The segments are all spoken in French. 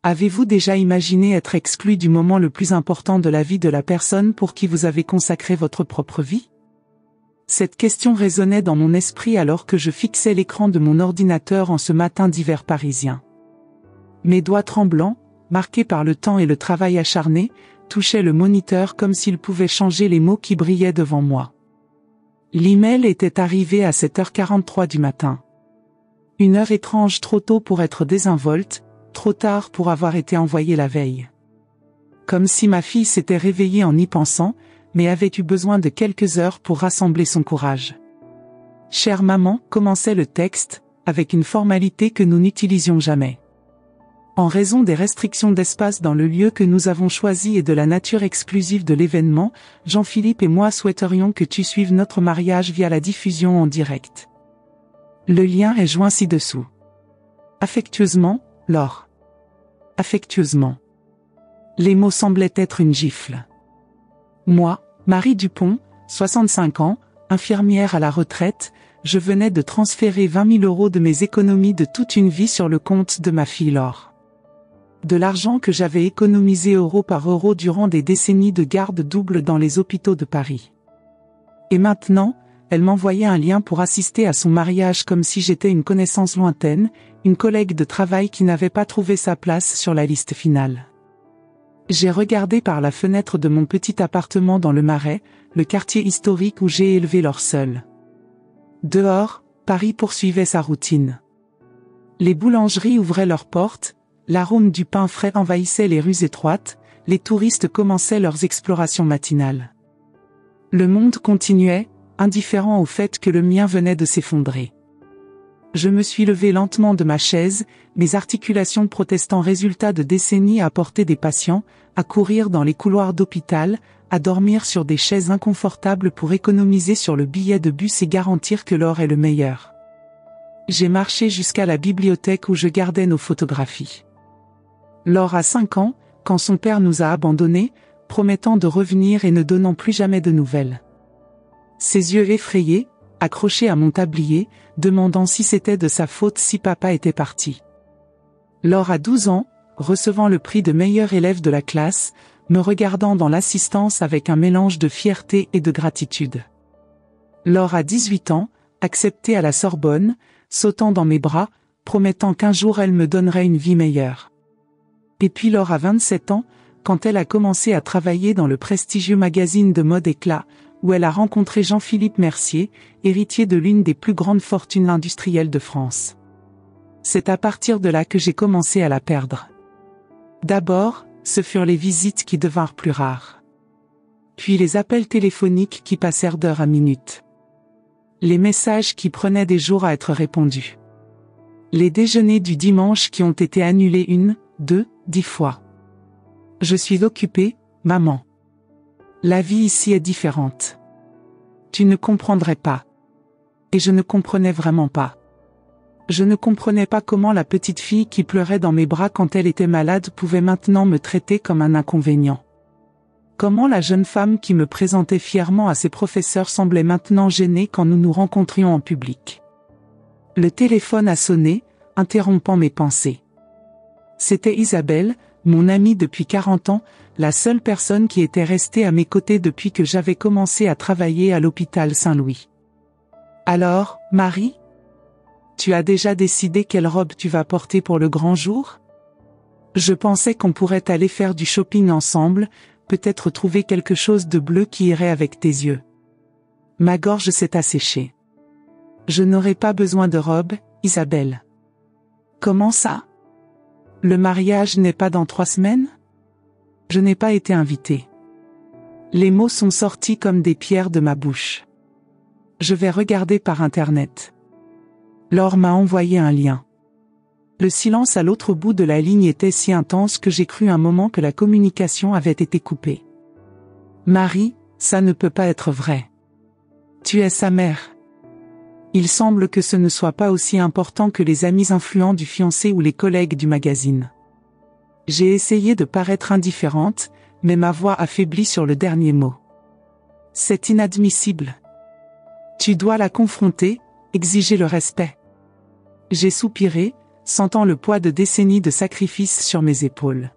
Avez-vous déjà imaginé être exclu du moment le plus important de la vie de la personne pour qui vous avez consacré votre propre vie? Cette question résonnait dans mon esprit alors que je fixais l'écran de mon ordinateur en ce matin d'hiver parisien. Mes doigts tremblants, marqués par le temps et le travail acharné, touchaient le moniteur comme s'ils pouvaient changer les mots qui brillaient devant moi. L'email était arrivé à 7h43 du matin. Une heure étrange trop tôt pour être désinvolte, trop tard pour avoir été envoyé la veille. Comme si ma fille s'était réveillée en y pensant, mais avait eu besoin de quelques heures pour rassembler son courage. Chère maman, commençait le texte, avec une formalité que nous n'utilisions jamais. En raison des restrictions d'espace dans le lieu que nous avons choisi et de la nature exclusive de l'événement, Jean-Philippe et moi souhaiterions que tu suives notre mariage via la diffusion en direct. Le lien est joint ci-dessous. Affectueusement, Laure. Affectueusement. Les mots semblaient être une gifle. Moi, Marie Dupont, 65 ans, infirmière à la retraite, je venais de transférer 20 000 € de mes économies de toute une vie sur le compte de ma fille Laure. De l'argent que j'avais économisé euro par euro durant des décennies de garde double dans les hôpitaux de Paris. Et maintenant, elle m'envoyait un lien pour assister à son mariage comme si j'étais une connaissance lointaine, une collègue de travail qui n'avait pas trouvé sa place sur la liste finale. J'ai regardé par la fenêtre de mon petit appartement dans le Marais, le quartier historique où j'ai élevé Laure seule. Dehors, Paris poursuivait sa routine. Les boulangeries ouvraient leurs portes, l'arôme du pain frais envahissait les rues étroites, les touristes commençaient leurs explorations matinales. Le monde continuait, indifférent au fait que le mien venait de s'effondrer. Je me suis levé lentement de ma chaise, mes articulations protestant résultat de décennies à porter des patients, à courir dans les couloirs d'hôpital, à dormir sur des chaises inconfortables pour économiser sur le billet de bus et garantir que l'or est le meilleur. J'ai marché jusqu'à la bibliothèque où je gardais nos photographies. Laure a 5 ans, quand son père nous a abandonnés, promettant de revenir et ne donnant plus jamais de nouvelles. Ses yeux effrayés, accrochés à mon tablier, demandant si c'était de sa faute si papa était parti. Laure a 12 ans, recevant le prix de meilleur élève de la classe, me regardant dans l'assistance avec un mélange de fierté et de gratitude. Laure a 18 ans, acceptée à la Sorbonne, sautant dans mes bras, promettant qu'un jour elle me donnerait une vie meilleure. Et puis Laure a 27 ans, quand elle a commencé à travailler dans le prestigieux magazine de mode Éclat, où elle a rencontré Jean-Philippe Mercier, héritier de l'une des plus grandes fortunes industrielles de France. C'est à partir de là que j'ai commencé à la perdre. D'abord, ce furent les visites qui devinrent plus rares. Puis les appels téléphoniques qui passèrent d'heure à minute. Les messages qui prenaient des jours à être répondus. Les déjeuners du dimanche qui ont été annulés 1, 2, 10 fois. Je suis occupée, maman. La vie ici est différente. Tu ne comprendrais pas. Et je ne comprenais vraiment pas. Je ne comprenais pas comment la petite fille qui pleurait dans mes bras quand elle était malade pouvait maintenant me traiter comme un inconvénient. Comment la jeune femme qui me présentait fièrement à ses professeurs semblait maintenant gênée quand nous nous rencontrions en public. Le téléphone a sonné, interrompant mes pensées. C'était Isabelle, mon amie depuis 40 ans, la seule personne qui était restée à mes côtés depuis que j'avais commencé à travailler à l'hôpital Saint-Louis. Alors, Marie? Tu as déjà décidé quelle robe tu vas porter pour le grand jour? Je pensais qu'on pourrait aller faire du shopping ensemble, peut-être trouver quelque chose de bleu qui irait avec tes yeux. Ma gorge s'est asséchée. Je n'aurai pas besoin de robe, Isabelle. Comment ça? Le mariage n'est pas dans 3 semaines? Je n'ai pas été invitée. Les mots sont sortis comme des pierres de ma bouche. Je vais regarder par Internet. Laure m'a envoyé un lien. Le silence à l'autre bout de la ligne était si intense que j'ai cru un moment que la communication avait été coupée. Marie, ça ne peut pas être vrai. Tu es sa mère. Il semble que ce ne soit pas aussi important que les amis influents du fiancé ou les collègues du magazine. J'ai essayé de paraître indifférente, mais ma voix affaiblit sur le dernier mot. C'est inadmissible. Tu dois la confronter, exiger le respect. J'ai soupiré, sentant le poids de décennies de sacrifices sur mes épaules.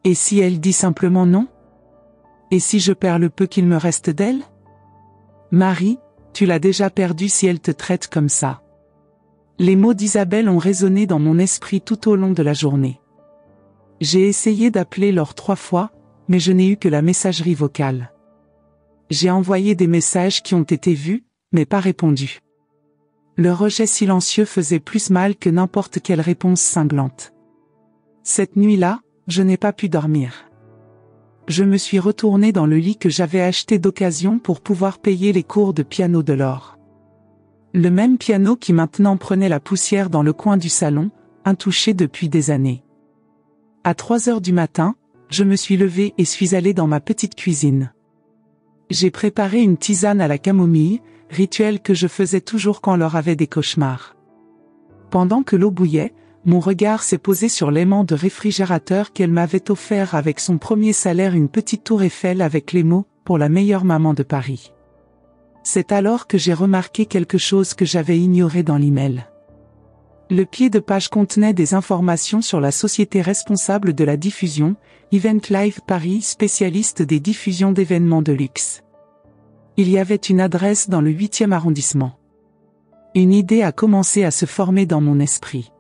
Et si elle dit simplement non? Et si je perds le peu qu'il me reste d'elle? Marie, tu l'as déjà perdue si elle te traite comme ça. Les mots d'Isabelle ont résonné dans mon esprit tout au long de la journée. J'ai essayé d'appeler Laure 3 fois, mais je n'ai eu que la messagerie vocale. J'ai envoyé des messages qui ont été vus, mais pas répondus. Le rejet silencieux faisait plus mal que n'importe quelle réponse cinglante. Cette nuit-là, je n'ai pas pu dormir. Je me suis retournée dans le lit que j'avais acheté d'occasion pour pouvoir payer les cours de piano de Laure. Le même piano qui maintenant prenait la poussière dans le coin du salon, intouché depuis des années. À 3 heures du matin, je me suis levée et suis allée dans ma petite cuisine. J'ai préparé une tisane à la camomille, rituel que je faisais toujours quand Laure avait des cauchemars. Pendant que l'eau bouillait, mon regard s'est posé sur l'aimant de réfrigérateur qu'elle m'avait offert avec son premier salaire, une petite tour Eiffel avec les mots « Pour la meilleure maman de Paris ». C'est alors que j'ai remarqué quelque chose que j'avais ignoré dans l'email. Le pied de page contenait des informations sur la société responsable de la diffusion, Event Live Paris, spécialiste des diffusions d'événements de luxe. Il y avait une adresse dans le 8e arrondissement. Une idée a commencé à se former dans mon esprit.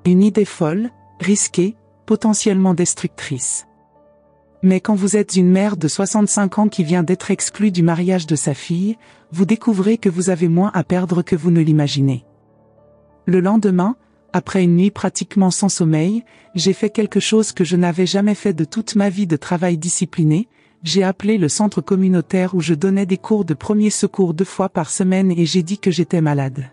Une idée folle, risquée, potentiellement destructrice. Mais quand vous êtes une mère de 65 ans qui vient d'être exclue du mariage de sa fille, vous découvrez que vous avez moins à perdre que vous ne l'imaginez. Le lendemain, après une nuit pratiquement sans sommeil, j'ai fait quelque chose que je n'avais jamais fait de toute ma vie de travail discipliné. J'ai appelé le centre communautaire où je donnais des cours de premiers secours 2 fois par semaine et j'ai dit que j'étais malade.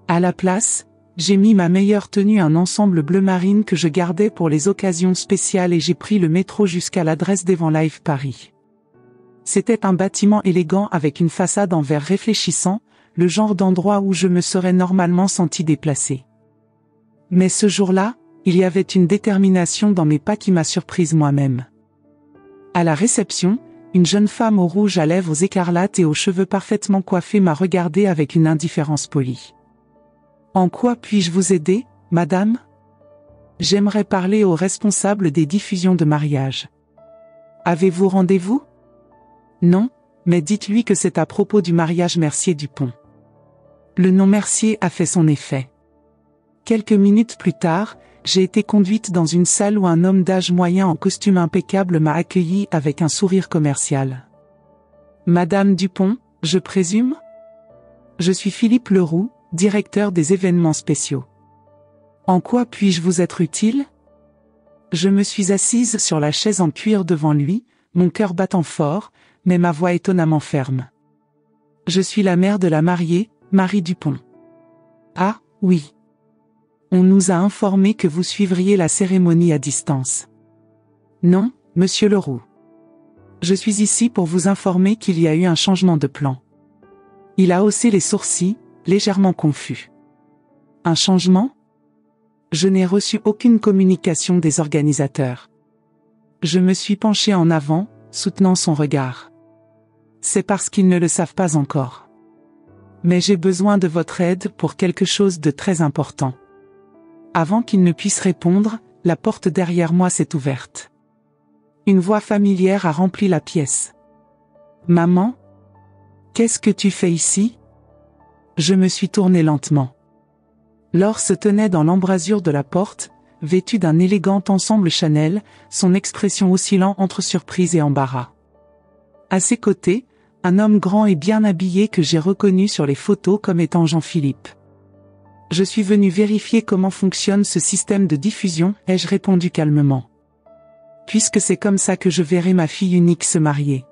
À la place, j'ai mis ma meilleure tenue, un ensemble bleu marine que je gardais pour les occasions spéciales, et j'ai pris le métro jusqu'à l'adresse d'Event Live Paris. C'était un bâtiment élégant avec une façade en verre réfléchissant, le genre d'endroit où je me serais normalement senti déplacé. Mais ce jour-là, il y avait une détermination dans mes pas qui m'a surprise moi-même. À la réception, une jeune femme au rouge à lèvres écarlates et aux cheveux parfaitement coiffés m'a regardé avec une indifférence polie. « En quoi puis-je vous aider, madame ? J'aimerais parler au responsable des diffusions de mariage. Avez-vous rendez-vous ? Non, mais dites-lui que c'est à propos du mariage Mercier-Dupont. » Le nom Mercier a fait son effet. Quelques minutes plus tard, j'ai été conduite dans une salle où un homme d'âge moyen en costume impeccable m'a accueilli avec un sourire commercial. « Madame Dupont, je présume ? Je suis Philippe Leroux, directeur des événements spéciaux. En quoi puis-je vous être utile ? » Je me suis assise sur la chaise en cuir devant lui, mon cœur battant fort, mais ma voix étonnamment ferme. « Je suis la mère de la mariée, Marie Dupont. »« Ah, oui. On nous a informé que vous suivriez la cérémonie à distance. »« Non, monsieur Leroux. Je suis ici pour vous informer qu'il y a eu un changement de plan. » Il a haussé les sourcils, légèrement confus. « Un changement ? Je n'ai reçu aucune communication des organisateurs. » Je me suis penchée en avant, soutenant son regard. « C'est parce qu'ils ne le savent pas encore. Mais j'ai besoin de votre aide pour quelque chose de très important. » Avant qu'il ne puisse répondre, la porte derrière moi s'est ouverte. Une voix familière a rempli la pièce. « Maman ? Qu'est-ce que tu fais ici ? » Je me suis tournée lentement. Laure se tenait dans l'embrasure de la porte, vêtue d'un élégant ensemble Chanel, son expression oscillant entre surprise et embarras. À ses côtés, un homme grand et bien habillé que j'ai reconnu sur les photos comme étant Jean-Philippe. « Je suis venu vérifier comment fonctionne ce système de diffusion, ai-je répondu calmement. Puisque c'est comme ça que je verrai ma fille unique se marier. »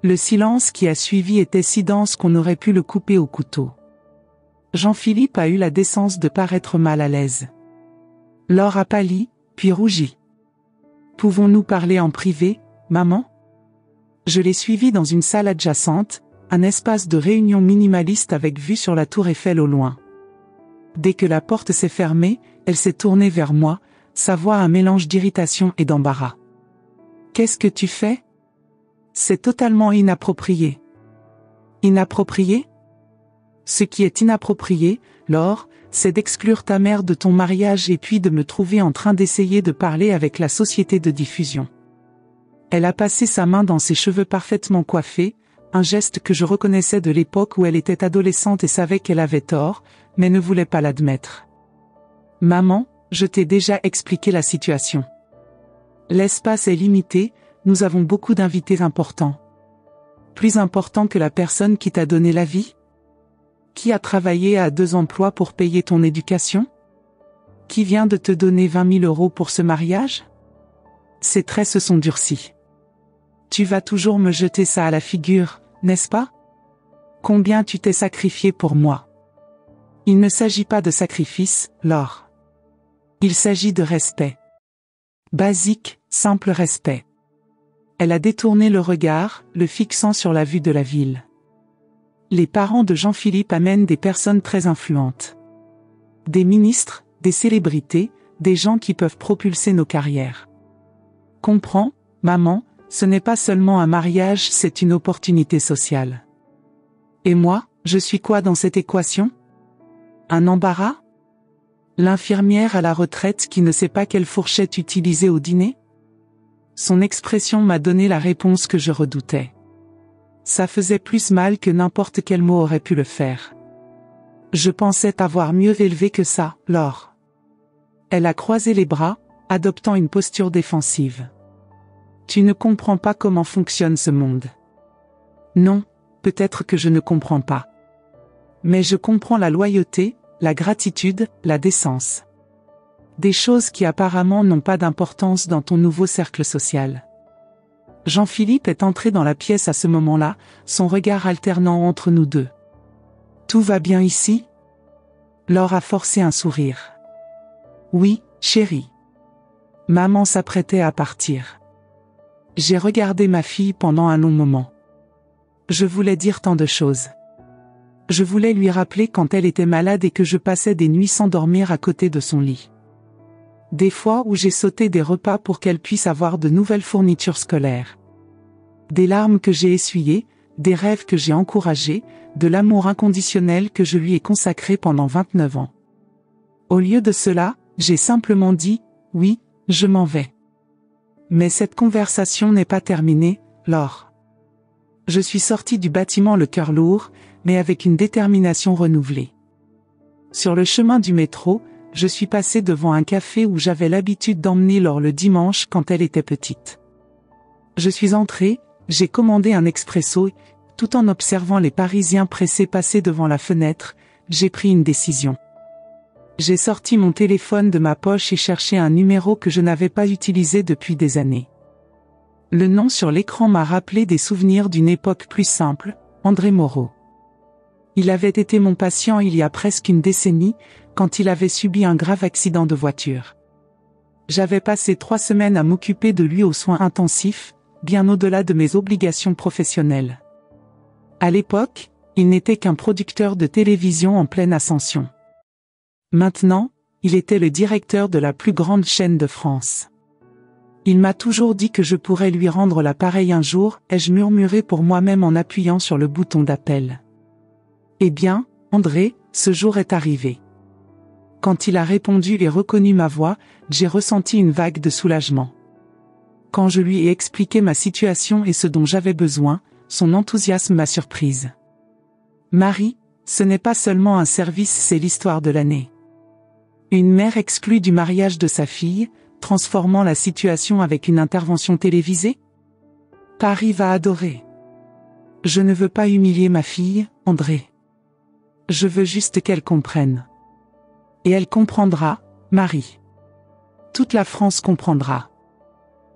Le silence qui a suivi était si dense qu'on aurait pu le couper au couteau. Jean-Philippe a eu la décence de paraître mal à l'aise. Laure a pâli, puis rougi. « Pouvons-nous parler en privé, maman ? » Je l'ai suivie dans une salle adjacente, un espace de réunion minimaliste avec vue sur la tour Eiffel au loin. Dès que la porte s'est fermée, elle s'est tournée vers moi, sa voix un mélange d'irritation et d'embarras. « Qu'est-ce que tu fais ? C'est totalement inapproprié. » « Inapproprié ? Ce qui est inapproprié, Laure, c'est d'exclure ta mère de ton mariage et puis de me trouver en train d'essayer de parler avec la société de diffusion. Elle a passé sa main dans ses cheveux parfaitement coiffés, un geste que je reconnaissais de l'époque où elle était adolescente et savait qu'elle avait tort, mais ne voulait pas l'admettre. Maman, je t'ai déjà expliqué la situation. L'espace est limité, nous avons beaucoup d'invités importants. Plus importants que la personne qui t'a donné la vie ? Qui a travaillé à 2 emplois pour payer ton éducation ? Qui vient de te donner 20 000 € pour ce mariage ? Ses traits se sont durcis. Tu vas toujours me jeter ça à la figure, n'est-ce pas ? Combien tu t'es sacrifié pour moi ? Il ne s'agit pas de sacrifice, Laure. Il s'agit de respect. Basique, simple respect. Elle a détourné le regard, le fixant sur la vue de la ville. Les parents de Jean-Philippe amènent des personnes très influentes. Des ministres, des célébrités, des gens qui peuvent propulser nos carrières. Comprends, maman, ce n'est pas seulement un mariage, c'est une opportunité sociale. Et moi, je suis quoi dans cette équation ? Un embarras ? L'infirmière à la retraite qui ne sait pas quelle fourchette utiliser au dîner ? Son expression m'a donné la réponse que je redoutais. Ça faisait plus mal que n'importe quel mot aurait pu le faire. Je pensais t'avoir mieux élevé que ça, Laure. Elle a croisé les bras, adoptant une posture défensive. Tu ne comprends pas comment fonctionne ce monde. Non, peut-être que je ne comprends pas. Mais je comprends la loyauté, la gratitude, la décence. Des choses qui apparemment n'ont pas d'importance dans ton nouveau cercle social. Jean-Philippe est entré dans la pièce à ce moment-là, son regard alternant entre nous deux. Tout va bien ici ? Laure a forcé un sourire. Oui, chérie. Maman s'apprêtait à partir. J'ai regardé ma fille pendant un long moment. Je voulais dire tant de choses. Je voulais lui rappeler quand elle était malade et que je passais des nuits sans dormir à côté de son lit. Des fois où j'ai sauté des repas pour qu'elle puisse avoir de nouvelles fournitures scolaires. Des larmes que j'ai essuyées, des rêves que j'ai encouragés, de l'amour inconditionnel que je lui ai consacré pendant 29 ans. Au lieu de cela, j'ai simplement dit, oui, je m'en vais. Mais cette conversation n'est pas terminée, Laure. Je suis sortie du bâtiment le cœur lourd, mais avec une détermination renouvelée. Sur le chemin du métro, je suis passée devant un café où j'avais l'habitude d'emmener Laure le dimanche quand elle était petite. Je suis entrée, j'ai commandé un expresso, tout en observant les Parisiens pressés passer devant la fenêtre, j'ai pris une décision. J'ai sorti mon téléphone de ma poche et cherché un numéro que je n'avais pas utilisé depuis des années. Le nom sur l'écran m'a rappelé des souvenirs d'une époque plus simple, André Moreau. Il avait été mon patient il y a presque une décennie, quand il avait subi un grave accident de voiture. J'avais passé 3 semaines à m'occuper de lui aux soins intensifs, bien au-delà de mes obligations professionnelles. À l'époque, il n'était qu'un producteur de télévision en pleine ascension. Maintenant, il était le directeur de la plus grande chaîne de France. Il m'a toujours dit que je pourrais lui rendre l'appareil un jour, ai-je murmuré pour moi-même en appuyant sur le bouton d'appel. Eh bien, André, ce jour est arrivé. Quand il a répondu et reconnu ma voix, j'ai ressenti une vague de soulagement. Quand je lui ai expliqué ma situation et ce dont j'avais besoin, son enthousiasme m'a surprise. Marie, ce n'est pas seulement un service, c'est l'histoire de l'année. Une mère exclue du mariage de sa fille, transformant la situation avec une intervention télévisée ? Paris va adorer. Je ne veux pas humilier ma fille, André. Je veux juste qu'elle comprenne. Et elle comprendra, Marie. Toute la France comprendra.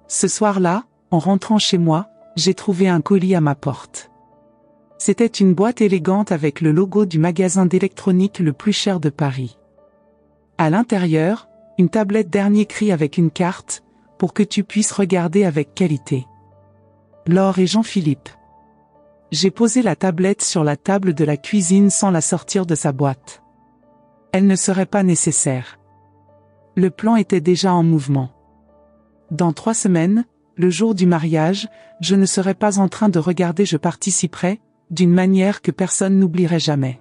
Ce soir-là, en rentrant chez moi, j'ai trouvé un colis à ma porte. C'était une boîte élégante avec le logo du magasin d'électronique le plus cher de Paris. À l'intérieur, une tablette dernier cri avec une carte, pour que tu puisses regarder avec qualité. Laure et Jean-Philippe. J'ai posé la tablette sur la table de la cuisine sans la sortir de sa boîte. Elle ne serait pas nécessaire. Le plan était déjà en mouvement. Dans 3 semaines, le jour du mariage, je ne serais pas en train de regarder, je participerais, d'une manière que personne n'oublierait jamais.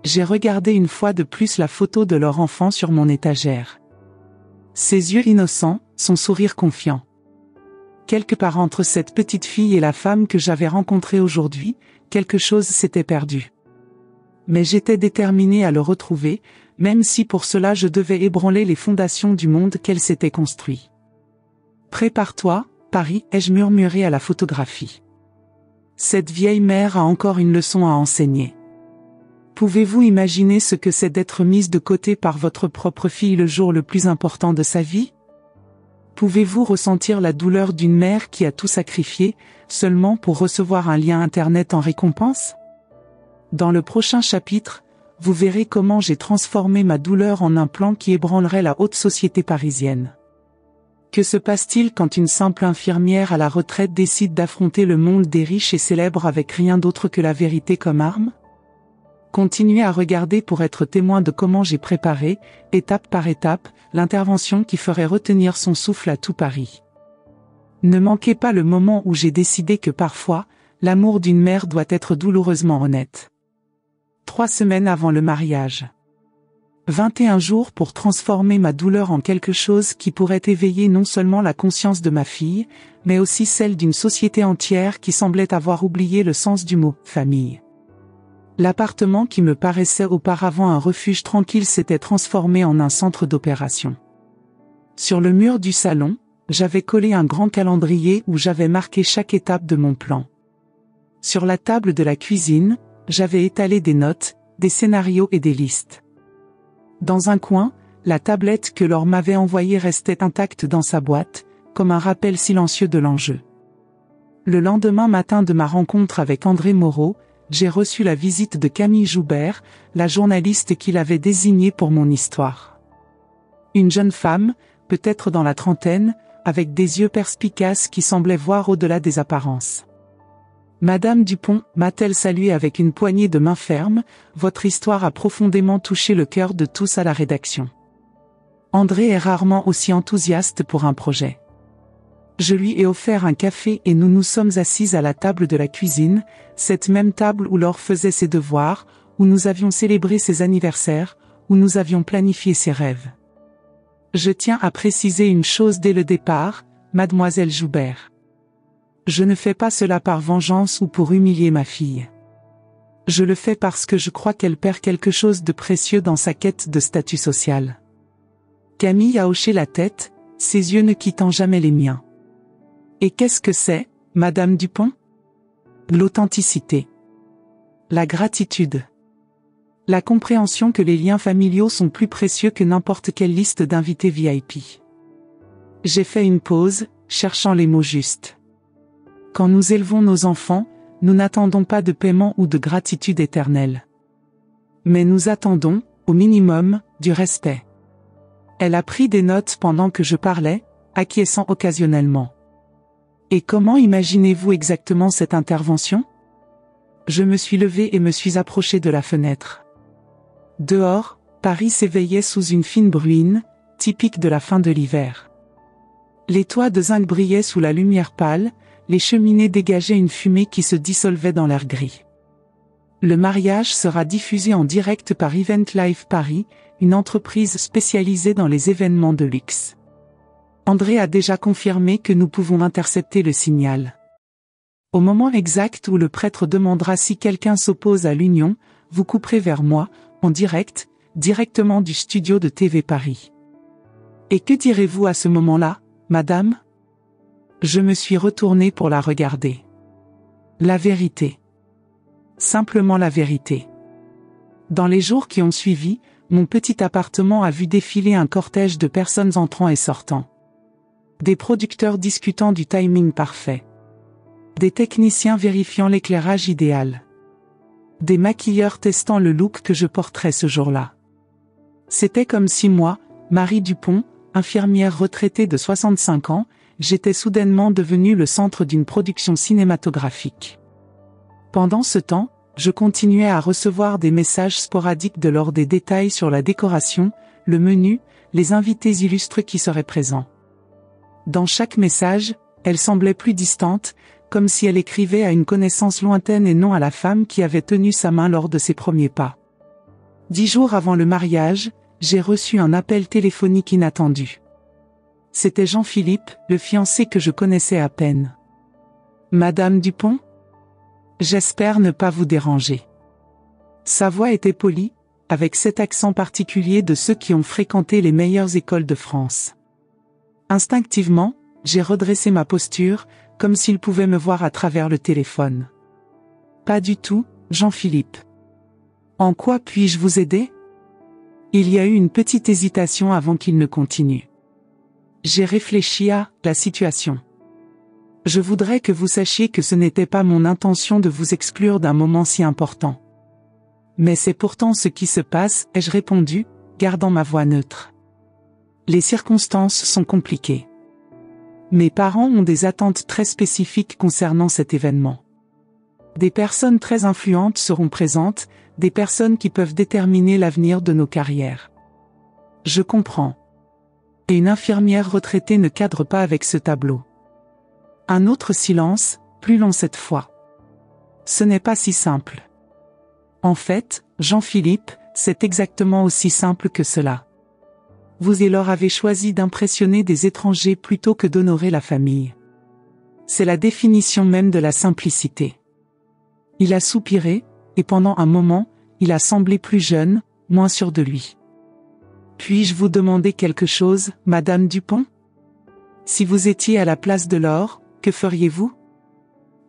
J'ai regardé une fois de plus la photo de leur enfant sur mon étagère. Ses yeux innocents, son sourire confiant. Quelque part entre cette petite fille et la femme que j'avais rencontrée aujourd'hui, quelque chose s'était perdu. Mais j'étais déterminée à le retrouver, même si pour cela je devais ébranler les fondations du monde qu'elle s'était construit. « Prépare-toi, Paris » ai-je murmuré à la photographie. Cette vieille mère a encore une leçon à enseigner. Pouvez-vous imaginer ce que c'est d'être mise de côté par votre propre fille le jour le plus important de sa vie? Pouvez-vous ressentir la douleur d'une mère qui a tout sacrifié, seulement pour recevoir un lien Internet en récompense? Dans le prochain chapitre, vous verrez comment j'ai transformé ma douleur en un plan qui ébranlerait la haute société parisienne. Que se passe-t-il quand une simple infirmière à la retraite décide d'affronter le monde des riches et célèbres avec rien d'autre que la vérité comme arme? Continuez à regarder pour être témoin de comment j'ai préparé, étape par étape, l'intervention qui ferait retenir son souffle à tout Paris. Ne manquez pas le moment où j'ai décidé que parfois, l'amour d'une mère doit être douloureusement honnête. 3 semaines avant le mariage. 21 jours pour transformer ma douleur en quelque chose qui pourrait éveiller non seulement la conscience de ma fille, mais aussi celle d'une société entière qui semblait avoir oublié le sens du mot « famille ». L'appartement qui me paraissait auparavant un refuge tranquille s'était transformé en un centre d'opération. Sur le mur du salon, j'avais collé un grand calendrier où j'avais marqué chaque étape de mon plan. Sur la table de la cuisine, j'avais étalé des notes, des scénarios et des listes. Dans un coin, la tablette que Laure m'avait envoyée restait intacte dans sa boîte, comme un rappel silencieux de l'enjeu. Le lendemain matin de ma rencontre avec André Moreau, j'ai reçu la visite de Camille Joubert, la journaliste qu'il avait désignée pour mon histoire. Une jeune femme, peut-être dans la trentaine, avec des yeux perspicaces qui semblaient voir au-delà des apparences. « Madame Dupont » m'a-t-elle saluée avec une poignée de main ferme, « votre histoire a profondément touché le cœur de tous à la rédaction. André est rarement aussi enthousiaste pour un projet. » Je lui ai offert un café et nous nous sommes assises à la table de la cuisine, cette même table où Laure faisait ses devoirs, où nous avions célébré ses anniversaires, où nous avions planifié ses rêves. Je tiens à préciser une chose dès le départ, mademoiselle Joubert. Je ne fais pas cela par vengeance ou pour humilier ma fille. Je le fais parce que je crois qu'elle perd quelque chose de précieux dans sa quête de statut social. Camille a hoché la tête, ses yeux ne quittant jamais les miens. Et qu'est-ce que c'est, Madame Dupont? L'authenticité. La gratitude. La compréhension que les liens familiaux sont plus précieux que n'importe quelle liste d'invités VIP. J'ai fait une pause, cherchant les mots justes. Quand nous élevons nos enfants, nous n'attendons pas de paiement ou de gratitude éternelle. Mais nous attendons, au minimum, du respect. Elle a pris des notes pendant que je parlais, acquiesçant occasionnellement. Et comment imaginez-vous exactement cette intervention? Je me suis levée et me suis approchée de la fenêtre. Dehors, Paris s'éveillait sous une fine bruine, typique de la fin de l'hiver. Les toits de zinc brillaient sous la lumière pâle, les cheminées dégageaient une fumée qui se dissolvait dans l'air gris. Le mariage sera diffusé en direct par Event Live Paris, une entreprise spécialisée dans les événements de luxe. André a déjà confirmé que nous pouvons intercepter le signal. Au moment exact où le prêtre demandera si quelqu'un s'oppose à l'union, vous couperez vers moi, en direct, directement du studio de TV Paris. Et que direz-vous à ce moment-là, madame? Je me suis retournée pour la regarder. La vérité. Simplement la vérité. Dans les jours qui ont suivi, mon petit appartement a vu défiler un cortège de personnes entrant et sortant. Des producteurs discutant du timing parfait. Des techniciens vérifiant l'éclairage idéal. Des maquilleurs testant le look que je porterais ce jour-là. C'était comme si moi, Marie Dupont, infirmière retraitée de 65 ans, j'étais soudainement devenue le centre d'une production cinématographique. Pendant ce temps, je continuais à recevoir des messages sporadiques de Laure, des détails sur la décoration, le menu, les invités illustres qui seraient présents. Dans chaque message, elle semblait plus distante, comme si elle écrivait à une connaissance lointaine et non à la femme qui avait tenu sa main lors de ses premiers pas. 10 jours avant le mariage, j'ai reçu un appel téléphonique inattendu. C'était Jean-Philippe, le fiancé que je connaissais à peine. Madame Dupont? J'espère ne pas vous déranger. Sa voix était polie, avec cet accent particulier de ceux qui ont fréquenté les meilleures écoles de France. Instinctivement, j'ai redressé ma posture, comme s'il pouvait me voir à travers le téléphone. Pas du tout, Jean-Philippe. En quoi puis-je vous aider? Il y a eu une petite hésitation avant qu'il ne continue. J'ai réfléchi à la situation. Je voudrais que vous sachiez que ce n'était pas mon intention de vous exclure d'un moment si important. Mais c'est pourtant ce qui se passe, ai-je répondu, gardant ma voix neutre. Les circonstances sont compliquées. Mes parents ont des attentes très spécifiques concernant cet événement. Des personnes très influentes seront présentes, des personnes qui peuvent déterminer l'avenir de nos carrières. Je comprends. Et une infirmière retraitée ne cadre pas avec ce tableau. Un autre silence, plus long cette fois. Ce n'est pas si simple. En fait, Jean-Philippe, c'est exactement aussi simple que cela. Vous et Laure avez choisi d'impressionner des étrangers plutôt que d'honorer la famille. C'est la définition même de la simplicité. Il a soupiré, et pendant un moment, il a semblé plus jeune, moins sûr de lui. Puis-je vous demander quelque chose, Madame Dupont? Si vous étiez à la place de Laure, que feriez-vous?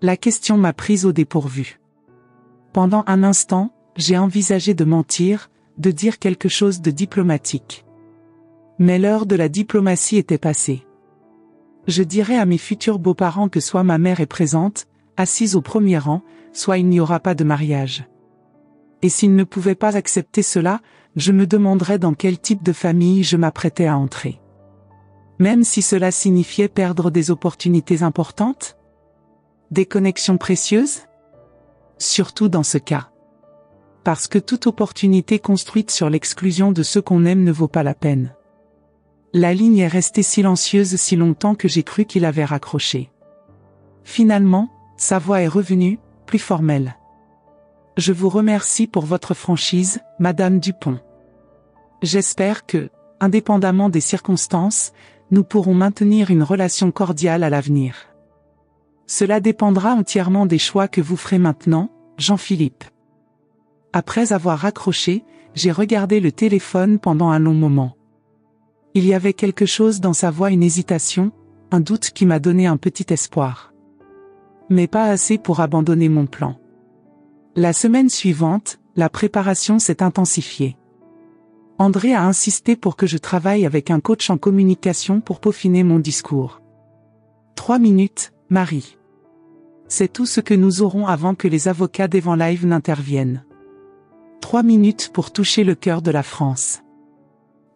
La question m'a prise au dépourvu. Pendant un instant, j'ai envisagé de mentir, de dire quelque chose de diplomatique. Mais l'heure de la diplomatie était passée. Je dirais à mes futurs beaux-parents que soit ma mère est présente, assise au premier rang, soit il n'y aura pas de mariage. Et s'ils ne pouvaient pas accepter cela, je me demanderais dans quel type de famille je m'apprêtais à entrer. Même si cela signifiait perdre des opportunités importantes? Des connexions précieuses? Surtout dans ce cas. Parce que toute opportunité construite sur l'exclusion de ceux qu'on aime ne vaut pas la peine. La ligne est restée silencieuse si longtemps que j'ai cru qu'il avait raccroché. Finalement, sa voix est revenue, plus formelle. Je vous remercie pour votre franchise, Madame Dupont. J'espère que, indépendamment des circonstances, nous pourrons maintenir une relation cordiale à l'avenir. Cela dépendra entièrement des choix que vous ferez maintenant, Jean-Philippe. Après avoir raccroché, j'ai regardé le téléphone pendant un long moment. Il y avait quelque chose dans sa voix, une hésitation, un doute qui m'a donné un petit espoir. Mais pas assez pour abandonner mon plan. La semaine suivante, la préparation s'est intensifiée. André a insisté pour que je travaille avec un coach en communication pour peaufiner mon discours. 3 minutes, Marie. C'est tout ce que nous aurons avant que les avocats d'Event Live n'interviennent. 3 minutes pour toucher le cœur de la France.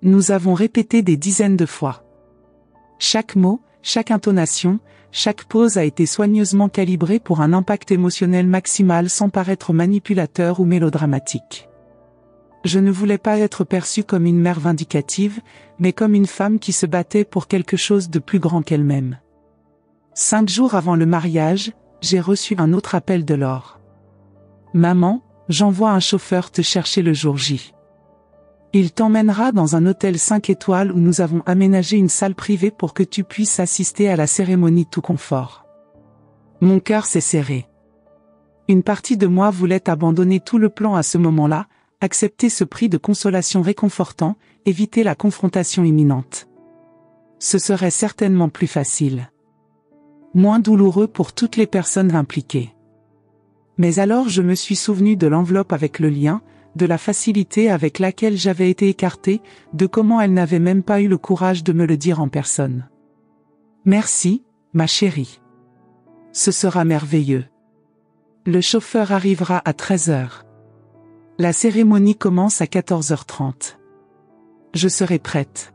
Nous avons répété des dizaines de fois. Chaque mot, chaque intonation, chaque pause a été soigneusement calibrée pour un impact émotionnel maximal sans paraître manipulateur ou mélodramatique. Je ne voulais pas être perçue comme une mère vindicative, mais comme une femme qui se battait pour quelque chose de plus grand qu'elle-même. 5 jours avant le mariage, j'ai reçu un autre appel de Laure. Maman, j'envoie un chauffeur te chercher le jour J. Il t'emmènera dans un hôtel 5 étoiles où nous avons aménagé une salle privée pour que tu puisses assister à la cérémonie tout confort. Mon cœur s'est serré. Une partie de moi voulait abandonner tout le plan à ce moment-là, accepter ce prix de consolation réconfortant, éviter la confrontation imminente. Ce serait certainement plus facile. Moins douloureux pour toutes les personnes impliquées. Mais alors je me suis souvenu de l'enveloppe avec le lien, de la facilité avec laquelle j'avais été écartée, de comment elle n'avait même pas eu le courage de me le dire en personne. Merci, ma chérie. Ce sera merveilleux. Le chauffeur arrivera à 13h. La cérémonie commence à 14h30. Je serai prête.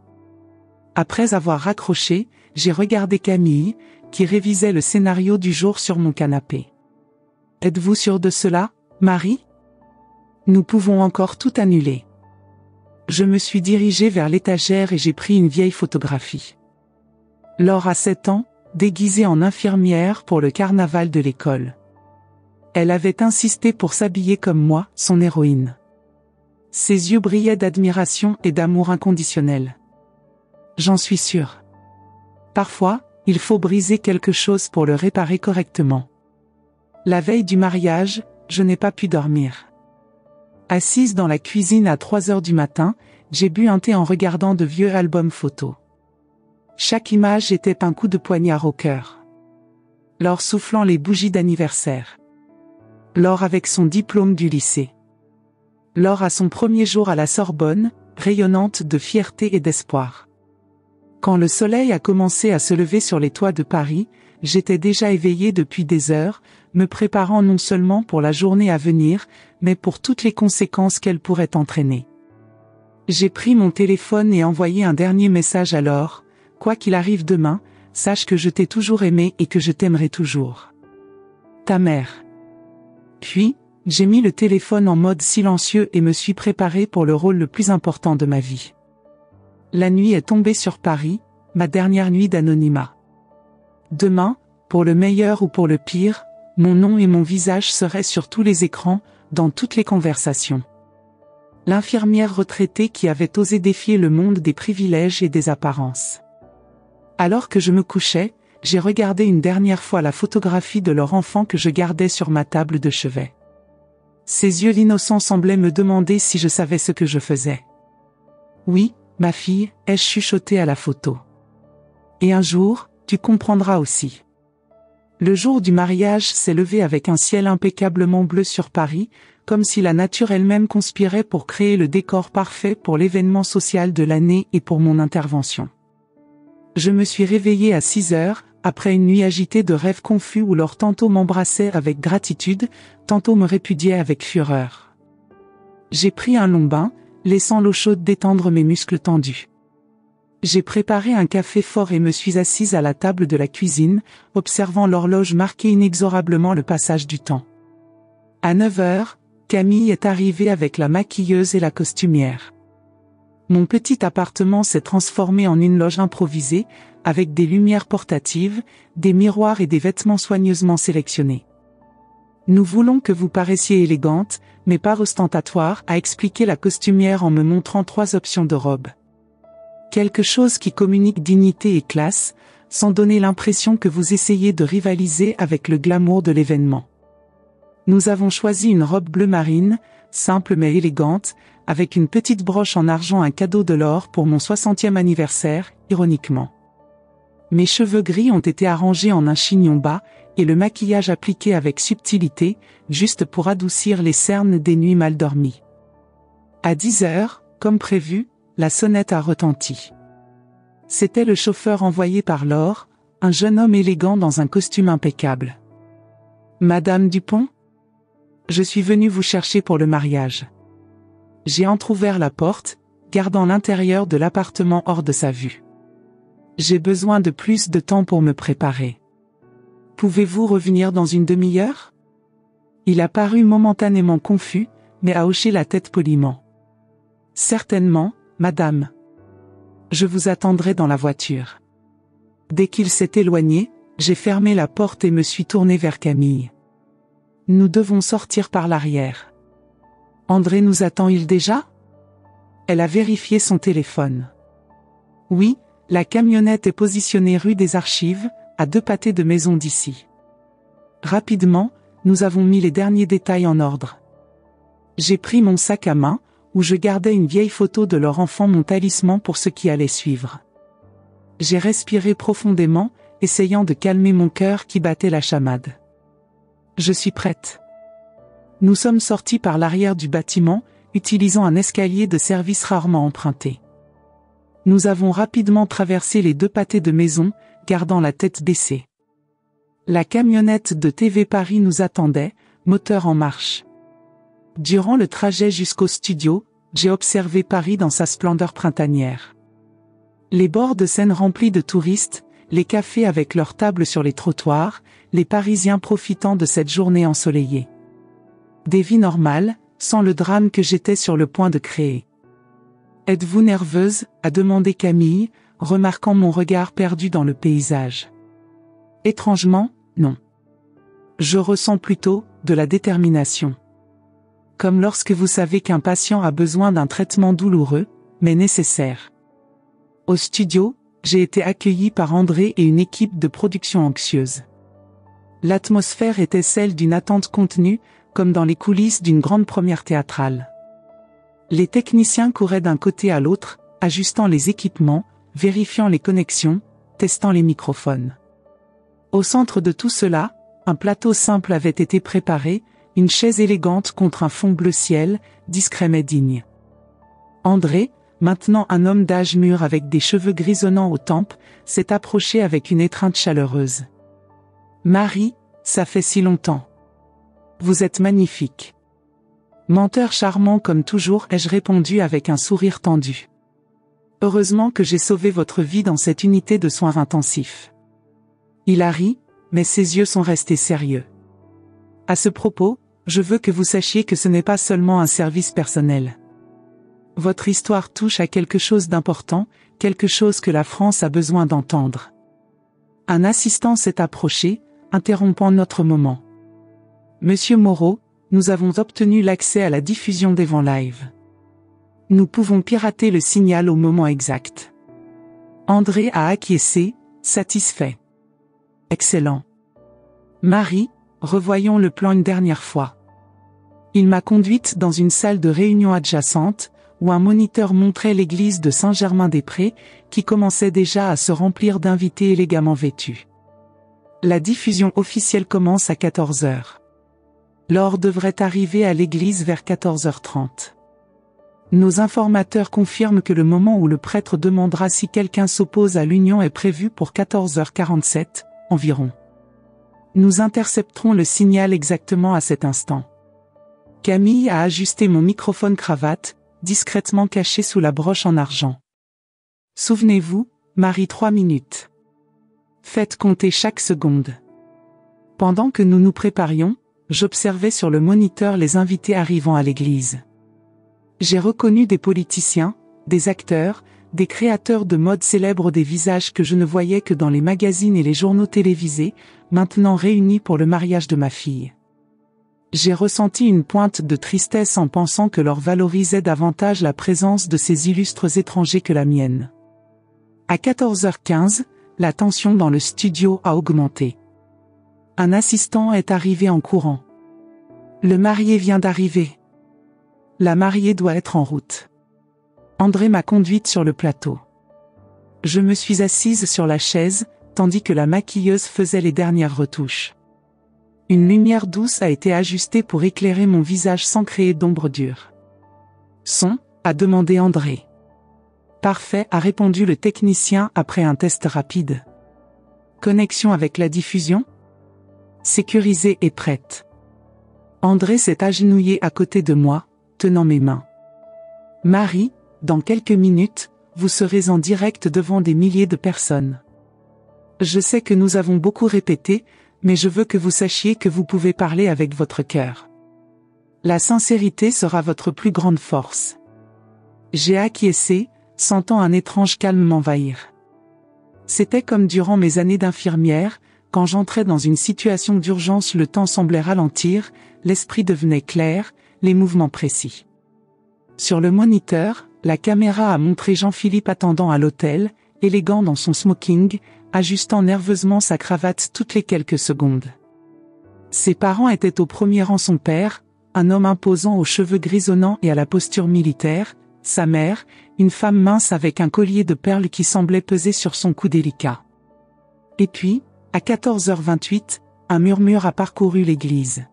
Après avoir raccroché, j'ai regardé Camille, qui révisait le scénario du jour sur mon canapé. Êtes-vous sûre de cela, Marie? Nous pouvons encore tout annuler. Je me suis dirigée vers l'étagère et j'ai pris une vieille photographie. Laure a 7 ans, déguisée en infirmière pour le carnaval de l'école. Elle avait insisté pour s'habiller comme moi, son héroïne. Ses yeux brillaient d'admiration et d'amour inconditionnel. J'en suis sûre. Parfois, il faut briser quelque chose pour le réparer correctement. La veille du mariage, je n'ai pas pu dormir. Assise dans la cuisine à 3 heures du matin, j'ai bu un thé en regardant de vieux albums photos. Chaque image était un coup de poignard au cœur. Laure soufflant les bougies d'anniversaire. Laure avec son diplôme du lycée. Laure à son premier jour à la Sorbonne, rayonnante de fierté et d'espoir. Quand le soleil a commencé à se lever sur les toits de Paris, j'étais déjà éveillée depuis des heures, me préparant non seulement pour la journée à venir, mais pour toutes les conséquences qu'elle pourrait entraîner. J'ai pris mon téléphone et envoyé un dernier message à Laure. Quoi qu'il arrive demain, sache que je t'ai toujours aimé et que je t'aimerai toujours. Ta mère. Puis, j'ai mis le téléphone en mode silencieux et me suis préparée pour le rôle le plus important de ma vie. La nuit est tombée sur Paris, ma dernière nuit d'anonymat. Demain, pour le meilleur ou pour le pire, mon nom et mon visage seraient sur tous les écrans, dans toutes les conversations. L'infirmière retraitée qui avait osé défier le monde des privilèges et des apparences. Alors que je me couchais, j'ai regardé une dernière fois la photographie de leur enfant que je gardais sur ma table de chevet. Ses yeux innocents semblaient me demander si je savais ce que je faisais. Oui, ma fille, ai-je chuchoté à la photo. Et un jour, tu comprendras aussi. Le jour du mariage s'est levé avec un ciel impeccablement bleu sur Paris, comme si la nature elle-même conspirait pour créer le décor parfait pour l'événement social de l'année et pour mon intervention. Je me suis réveillée à 6 heures, après une nuit agitée de rêves confus où Laure tantôt m'embrassait avec gratitude, tantôt me répudiait avec fureur. J'ai pris un long bain, laissant l'eau chaude détendre mes muscles tendus. J'ai préparé un café fort et me suis assise à la table de la cuisine, observant l'horloge marquer inexorablement le passage du temps. À 9 heures, Camille est arrivée avec la maquilleuse et la costumière. Mon petit appartement s'est transformé en une loge improvisée, avec des lumières portatives, des miroirs et des vêtements soigneusement sélectionnés. Nous voulons que vous paraissiez élégante, mais pas ostentatoire, a expliqué la costumière en me montrant 3 options de robes. Quelque chose qui communique dignité et classe, sans donner l'impression que vous essayez de rivaliser avec le glamour de l'événement. Nous avons choisi une robe bleu marine, simple mais élégante, avec une petite broche en argent, un cadeau de Laure pour mon 60e anniversaire, ironiquement. Mes cheveux gris ont été arrangés en un chignon bas, et le maquillage appliqué avec subtilité, juste pour adoucir les cernes des nuits mal dormies. À 10 heures, comme prévu, la sonnette a retenti. C'était le chauffeur envoyé par Laure, un jeune homme élégant dans un costume impeccable. « Madame Dupont ? Je suis venu vous chercher pour le mariage. » J'ai entrouvert la porte, gardant l'intérieur de l'appartement hors de sa vue. J'ai besoin de plus de temps pour me préparer. Pouvez-vous revenir dans une demi-heure ? Il a paru momentanément confus, mais a hoché la tête poliment. Certainement, madame. Je vous attendrai dans la voiture. Dès qu'il s'est éloigné, j'ai fermé la porte et me suis tournée vers Camille. Nous devons sortir par l'arrière. André nous attend-il déjà ? Elle a vérifié son téléphone. Oui, la camionnette est positionnée rue des Archives, à 2 pâtés de maison d'ici. Rapidement, nous avons mis les derniers détails en ordre. J'ai pris mon sac à main, où je gardais une vieille photo de leur enfant, mon talisman pour ce qui allait suivre. J'ai respiré profondément, essayant de calmer mon cœur qui battait la chamade. Je suis prête. Nous sommes sortis par l'arrière du bâtiment, utilisant un escalier de service rarement emprunté. Nous avons rapidement traversé les 2 pâtés de maison, gardant la tête baissée. La camionnette de TV Paris nous attendait, moteur en marche. Durant le trajet jusqu'au studio, j'ai observé Paris dans sa splendeur printanière. Les bords de Seine remplis de touristes, les cafés avec leurs tables sur les trottoirs, les Parisiens profitant de cette journée ensoleillée. Des vies normales, sans le drame que j'étais sur le point de créer. « Êtes-vous nerveuse ?» a demandé Camille, remarquant mon regard perdu dans le paysage. Étrangement, non. Je ressens plutôt de la détermination. Comme lorsque vous savez qu'un patient a besoin d'un traitement douloureux, mais nécessaire. Au studio, j'ai été accueilli par André et une équipe de production anxieuse. L'atmosphère était celle d'une attente contenue, comme dans les coulisses d'une grande première théâtrale. Les techniciens couraient d'un côté à l'autre, ajustant les équipements, vérifiant les connexions, testant les microphones. Au centre de tout cela, un plateau simple avait été préparé, une chaise élégante contre un fond bleu ciel, discret mais digne. André, maintenant un homme d'âge mûr avec des cheveux grisonnants aux tempes, s'est approché avec une étreinte chaleureuse. « Marie, ça fait si longtemps. Vous êtes magnifique. » Menteur charmant comme toujours, ai-je répondu avec un sourire tendu. Heureusement que j'ai sauvé votre vie dans cette unité de soins intensifs. Il a ri, mais ses yeux sont restés sérieux. À ce propos, je veux que vous sachiez que ce n'est pas seulement un service personnel. Votre histoire touche à quelque chose d'important, quelque chose que la France a besoin d'entendre. Un assistant s'est approché, interrompant notre moment. Monsieur Moreau, nous avons obtenu l'accès à la diffusion des vents live. Nous pouvons pirater le signal au moment exact. André a acquiescé, satisfait. Excellent. Marie, revoyons le plan une dernière fois. Il m'a conduite dans une salle de réunion adjacente, où un moniteur montrait l'église de Saint-Germain-des-Prés, qui commençait déjà à se remplir d'invités élégamment vêtus. La diffusion officielle commence à 14 h. Laure devrait arriver à l'église vers 14h30. Nos informateurs confirment que le moment où le prêtre demandera si quelqu'un s'oppose à l'union est prévu pour 14h47, environ. Nous intercepterons le signal exactement à cet instant. Camille a ajusté mon microphone-cravate, discrètement caché sous la broche en argent. Souvenez-vous, Marie, 3 minutes. Faites compter chaque seconde. Pendant que nous nous préparions, j'observais sur le moniteur les invités arrivant à l'église. J'ai reconnu des politiciens, des acteurs, des créateurs de mode célèbres, des visages que je ne voyais que dans les magazines et les journaux télévisés, maintenant réunis pour le mariage de ma fille. J'ai ressenti une pointe de tristesse en pensant que leur valorisait davantage la présence de ces illustres étrangers que la mienne. À 14h15, la tension dans le studio a augmenté. Un assistant est arrivé en courant. Le marié vient d'arriver. La mariée doit être en route. André m'a conduite sur le plateau. Je me suis assise sur la chaise, tandis que la maquilleuse faisait les dernières retouches. Une lumière douce a été ajustée pour éclairer mon visage sans créer d'ombre dure. Son, a demandé André. Parfait, a répondu le technicien après un test rapide. Connexion avec la diffusion? Sécurisée et prête. André s'est agenouillé à côté de moi, tenant mes mains. Marie, dans quelques minutes, vous serez en direct devant des milliers de personnes. Je sais que nous avons beaucoup répété, mais je veux que vous sachiez que vous pouvez parler avec votre cœur. La sincérité sera votre plus grande force. J'ai acquiescé, sentant un étrange calme m'envahir. C'était comme durant mes années d'infirmière, quand j'entrais dans une situation d'urgence, le temps semblait ralentir, l'esprit devenait clair, les mouvements précis. Sur le moniteur, la caméra a montré Jean-Philippe attendant à l'hôtel, élégant dans son smoking, ajustant nerveusement sa cravate toutes les quelques secondes. Ses parents étaient au premier rang: son père, un homme imposant aux cheveux grisonnants et à la posture militaire, sa mère, une femme mince avec un collier de perles qui semblait peser sur son cou délicat. Et puis, à 14h28, un murmure a parcouru l'église.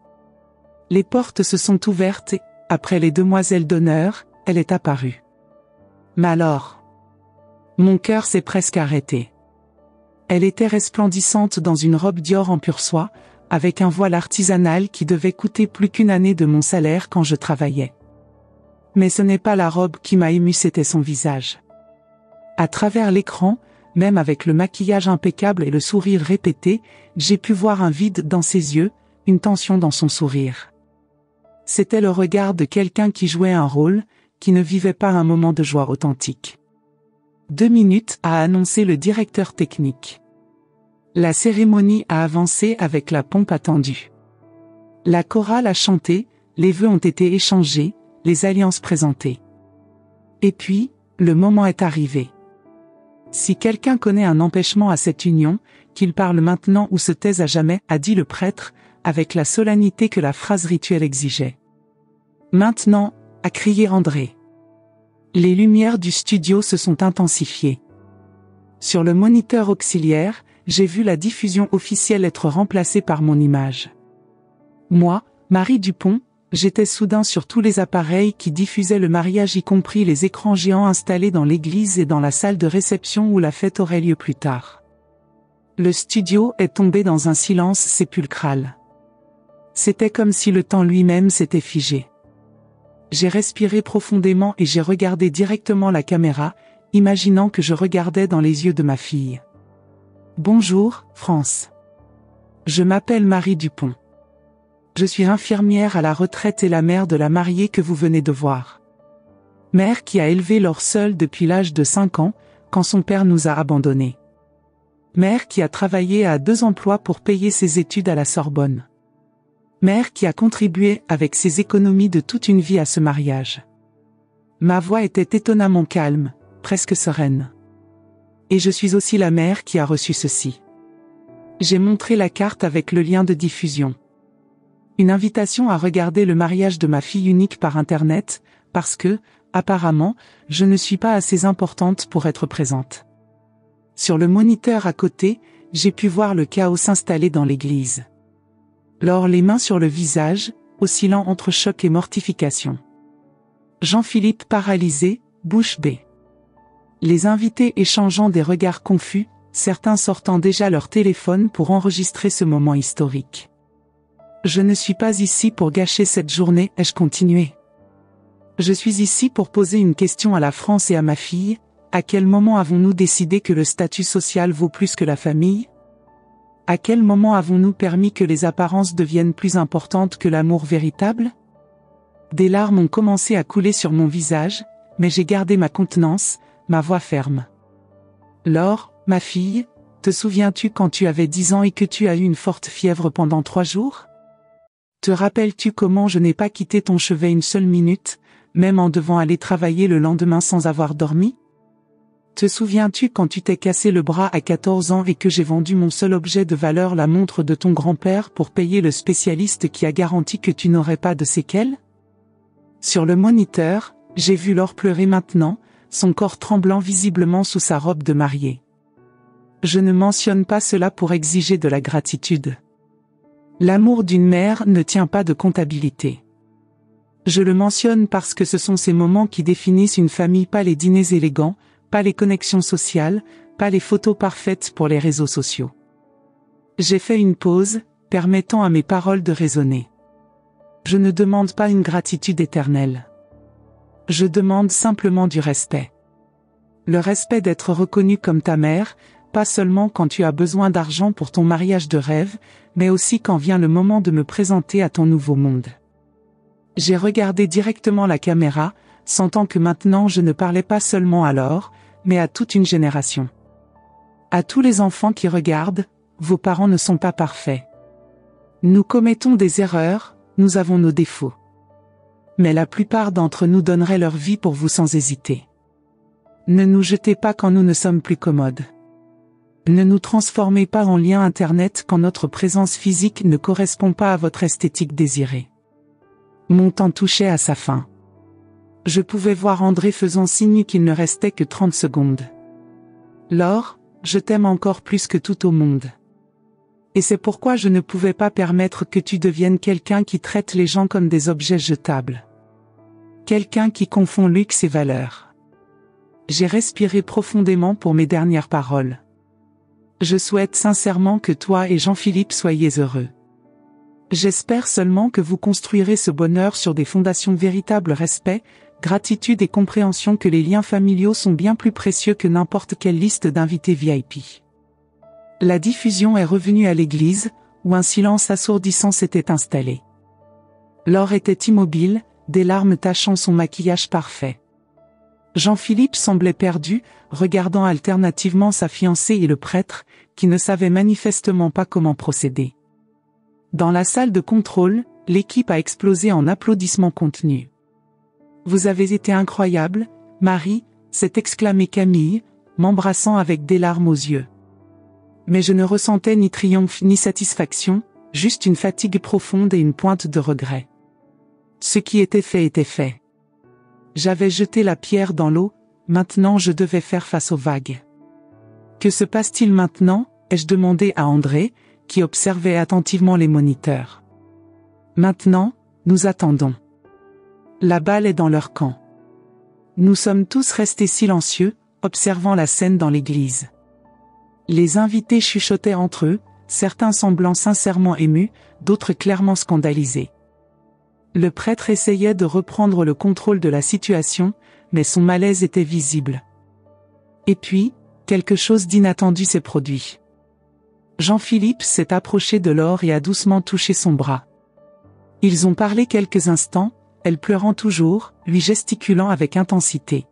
Les portes se sont ouvertes et, après les demoiselles d'honneur, elle est apparue. Mais alors, mon cœur s'est presque arrêté. Elle était resplendissante dans une robe Dior en pur soie, avec un voile artisanal qui devait coûter plus qu'une année de mon salaire quand je travaillais. Mais ce n'est pas la robe qui m'a ému, c'était son visage. À travers l'écran, même avec le maquillage impeccable et le sourire répété, j'ai pu voir un vide dans ses yeux, une tension dans son sourire. C'était le regard de quelqu'un qui jouait un rôle, qui ne vivait pas un moment de joie authentique. 2 minutes, a annoncé le directeur technique. La cérémonie a avancé avec la pompe attendue. La chorale a chanté, les vœux ont été échangés, les alliances présentées. Et puis, le moment est arrivé. Si quelqu'un connaît un empêchement à cette union, qu'il parle maintenant ou se taise à jamais, a dit le prêtre, avec la solennité que la phrase rituelle exigeait. Maintenant, a crié André. Les lumières du studio se sont intensifiées. Sur le moniteur auxiliaire, j'ai vu la diffusion officielle être remplacée par mon image. Moi, Marie Dupont, j'étais soudain sur tous les appareils qui diffusaient le mariage, y compris les écrans géants installés dans l'église et dans la salle de réception où la fête aurait lieu plus tard. Le studio est tombé dans un silence sépulcral. C'était comme si le temps lui-même s'était figé. J'ai respiré profondément et j'ai regardé directement la caméra, imaginant que je regardais dans les yeux de ma fille. Bonjour, France. Je m'appelle Marie Dupont. Je suis infirmière à la retraite et la mère de la mariée que vous venez de voir. Mère qui a élevé Laure seule depuis l'âge de 5 ans, quand son père nous a abandonnés. Mère qui a travaillé à 2 emplois pour payer ses études à la Sorbonne. Mère qui a contribué avec ses économies de toute une vie à ce mariage. Ma voix était étonnamment calme, presque sereine. Et je suis aussi la mère qui a reçu ceci. J'ai montré la carte avec le lien de diffusion. Une invitation à regarder le mariage de ma fille unique par Internet, parce que, apparemment, je ne suis pas assez importante pour être présente. Sur le moniteur à côté, j'ai pu voir le chaos s'installer dans l'église. Laure les mains sur le visage, oscillant entre choc et mortification. Jean-Philippe paralysé, bouche bée. Les invités échangeant des regards confus, certains sortant déjà leur téléphone pour enregistrer ce moment historique. Je ne suis pas ici pour gâcher cette journée, ai-je continué. Je suis ici pour poser une question à la France et à ma fille. À quel moment avons-nous décidé que le statut social vaut plus que la famille? À quel moment avons-nous permis que les apparences deviennent plus importantes que l'amour véritable? Des larmes ont commencé à couler sur mon visage, mais j'ai gardé ma contenance, ma voix ferme. Laure, ma fille, te souviens-tu quand tu avais 10 ans et que tu as eu une forte fièvre pendant 3 jours? Te rappelles-tu comment je n'ai pas quitté ton chevet une seule minute, même en devant aller travailler le lendemain sans avoir dormi? Te souviens-tu quand tu t'es cassé le bras à 14 ans et que j'ai vendu mon seul objet de valeur, la montre de ton grand-père, pour payer le spécialiste qui a garanti que tu n'aurais pas de séquelles? Sur le moniteur, j'ai vu Laure pleurer maintenant, son corps tremblant visiblement sous sa robe de mariée. Je ne mentionne pas cela pour exiger de la gratitude. L'amour d'une mère ne tient pas de comptabilité. Je le mentionne parce que ce sont ces moments qui définissent une famille, pas les dîners élégants, pas les connexions sociales, pas les photos parfaites pour les réseaux sociaux. J'ai fait une pause, permettant à mes paroles de résonner. Je ne demande pas une gratitude éternelle. Je demande simplement du respect. Le respect d'être reconnu comme ta mère, pas seulement quand tu as besoin d'argent pour ton mariage de rêve, mais aussi quand vient le moment de me présenter à ton nouveau monde. J'ai regardé directement la caméra, sentant que maintenant je ne parlais pas seulement à Laure, mais à toute une génération. À tous les enfants qui regardent, vos parents ne sont pas parfaits. Nous commettons des erreurs, nous avons nos défauts. Mais la plupart d'entre nous donneraient leur vie pour vous sans hésiter. Ne nous jetez pas quand nous ne sommes plus commodes. Ne nous transformez pas en lien Internet quand notre présence physique ne correspond pas à votre esthétique désirée. Mon temps touchait à sa fin. Je pouvais voir André faisant signe qu'il ne restait que 30 secondes. Laure, je t'aime encore plus que tout au monde. Et c'est pourquoi je ne pouvais pas permettre que tu deviennes quelqu'un qui traite les gens comme des objets jetables. Quelqu'un qui confond luxe et valeur. J'ai respiré profondément pour mes dernières paroles. Je souhaite sincèrement que toi et Jean-Philippe soyez heureux. J'espère seulement que vous construirez ce bonheur sur des fondations véritables: respect, gratitude et compréhension, que les liens familiaux sont bien plus précieux que n'importe quelle liste d'invités VIP. La diffusion est revenue à l'église, où un silence assourdissant s'était installé. Laure était immobile, des larmes tachant son maquillage parfait. Jean-Philippe semblait perdu, regardant alternativement sa fiancée et le prêtre, qui ne savait manifestement pas comment procéder. Dans la salle de contrôle, l'équipe a explosé en applaudissements contenus. « Vous avez été incroyable, Marie », s'est exclamée Camille, m'embrassant avec des larmes aux yeux. Mais je ne ressentais ni triomphe ni satisfaction, juste une fatigue profonde et une pointe de regret. Ce qui était fait était fait. J'avais jeté la pierre dans l'eau, maintenant je devais faire face aux vagues. Que se passe-t-il maintenant ? Ai-je demandé à André, qui observait attentivement les moniteurs. Maintenant, nous attendons. La balle est dans leur camp. Nous sommes tous restés silencieux, observant la scène dans l'église. Les invités chuchotaient entre eux, certains semblant sincèrement émus, d'autres clairement scandalisés. Le prêtre essayait de reprendre le contrôle de la situation, mais son malaise était visible. Et puis, quelque chose d'inattendu s'est produit. Jean-Philippe s'est approché de Laure et a doucement touché son bras. Ils ont parlé quelques instants, elle pleurant toujours, lui gesticulant avec intensité.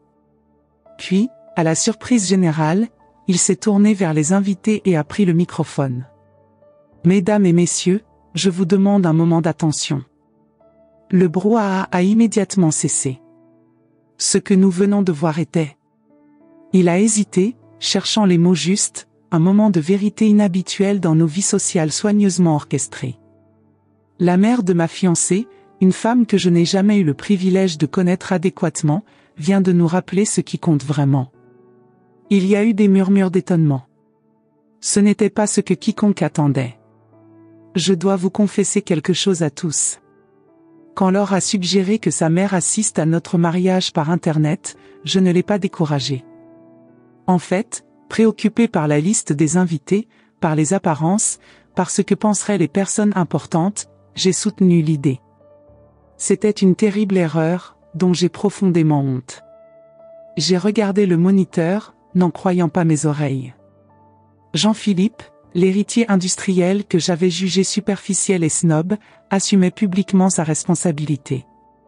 Puis, à la surprise générale, il s'est tourné vers les invités et a pris le microphone. « Mesdames et messieurs, je vous demande un moment d'attention. » Le brouhaha a immédiatement cessé. Ce que nous venons de voir était... Il a hésité, cherchant les mots justes, un moment de vérité inhabituel dans nos vies sociales soigneusement orchestrées. La mère de ma fiancée, une femme que je n'ai jamais eu le privilège de connaître adéquatement, vient de nous rappeler ce qui compte vraiment. Il y a eu des murmures d'étonnement. Ce n'était pas ce que quiconque attendait. Je dois vous confesser quelque chose à tous. Quand Laure a suggéré que sa mère assiste à notre mariage par Internet, je ne l'ai pas découragée. En fait, préoccupée par la liste des invités, par les apparences, par ce que penseraient les personnes importantes, j'ai soutenu l'idée. C'était une terrible erreur, dont j'ai profondément honte. J'ai regardé le moniteur, n'en croyant pas mes oreilles. Jean-Philippe, l'héritier industriel que j'avais jugé superficiel et snob, assumait publiquement sa responsabilité.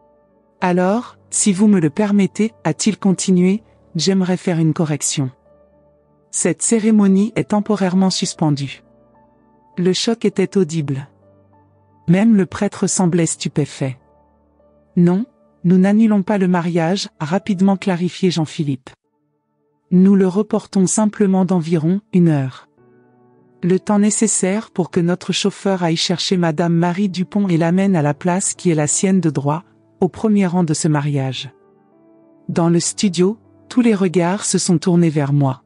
« Alors, si vous me le permettez, a-t-il continué, j'aimerais faire une correction. Cette cérémonie est temporairement suspendue. » Le choc était audible. Même le prêtre semblait stupéfait. « Non, nous n'annulons pas le mariage », a rapidement clarifié Jean-Philippe. « Nous le reportons simplement d'environ 1 heure. Le temps nécessaire pour que notre chauffeur aille chercher Madame Marie Dupont et l'amène à la place qui est la sienne de droit, au premier rang de ce mariage. » Dans le studio, tous les regards se sont tournés vers moi.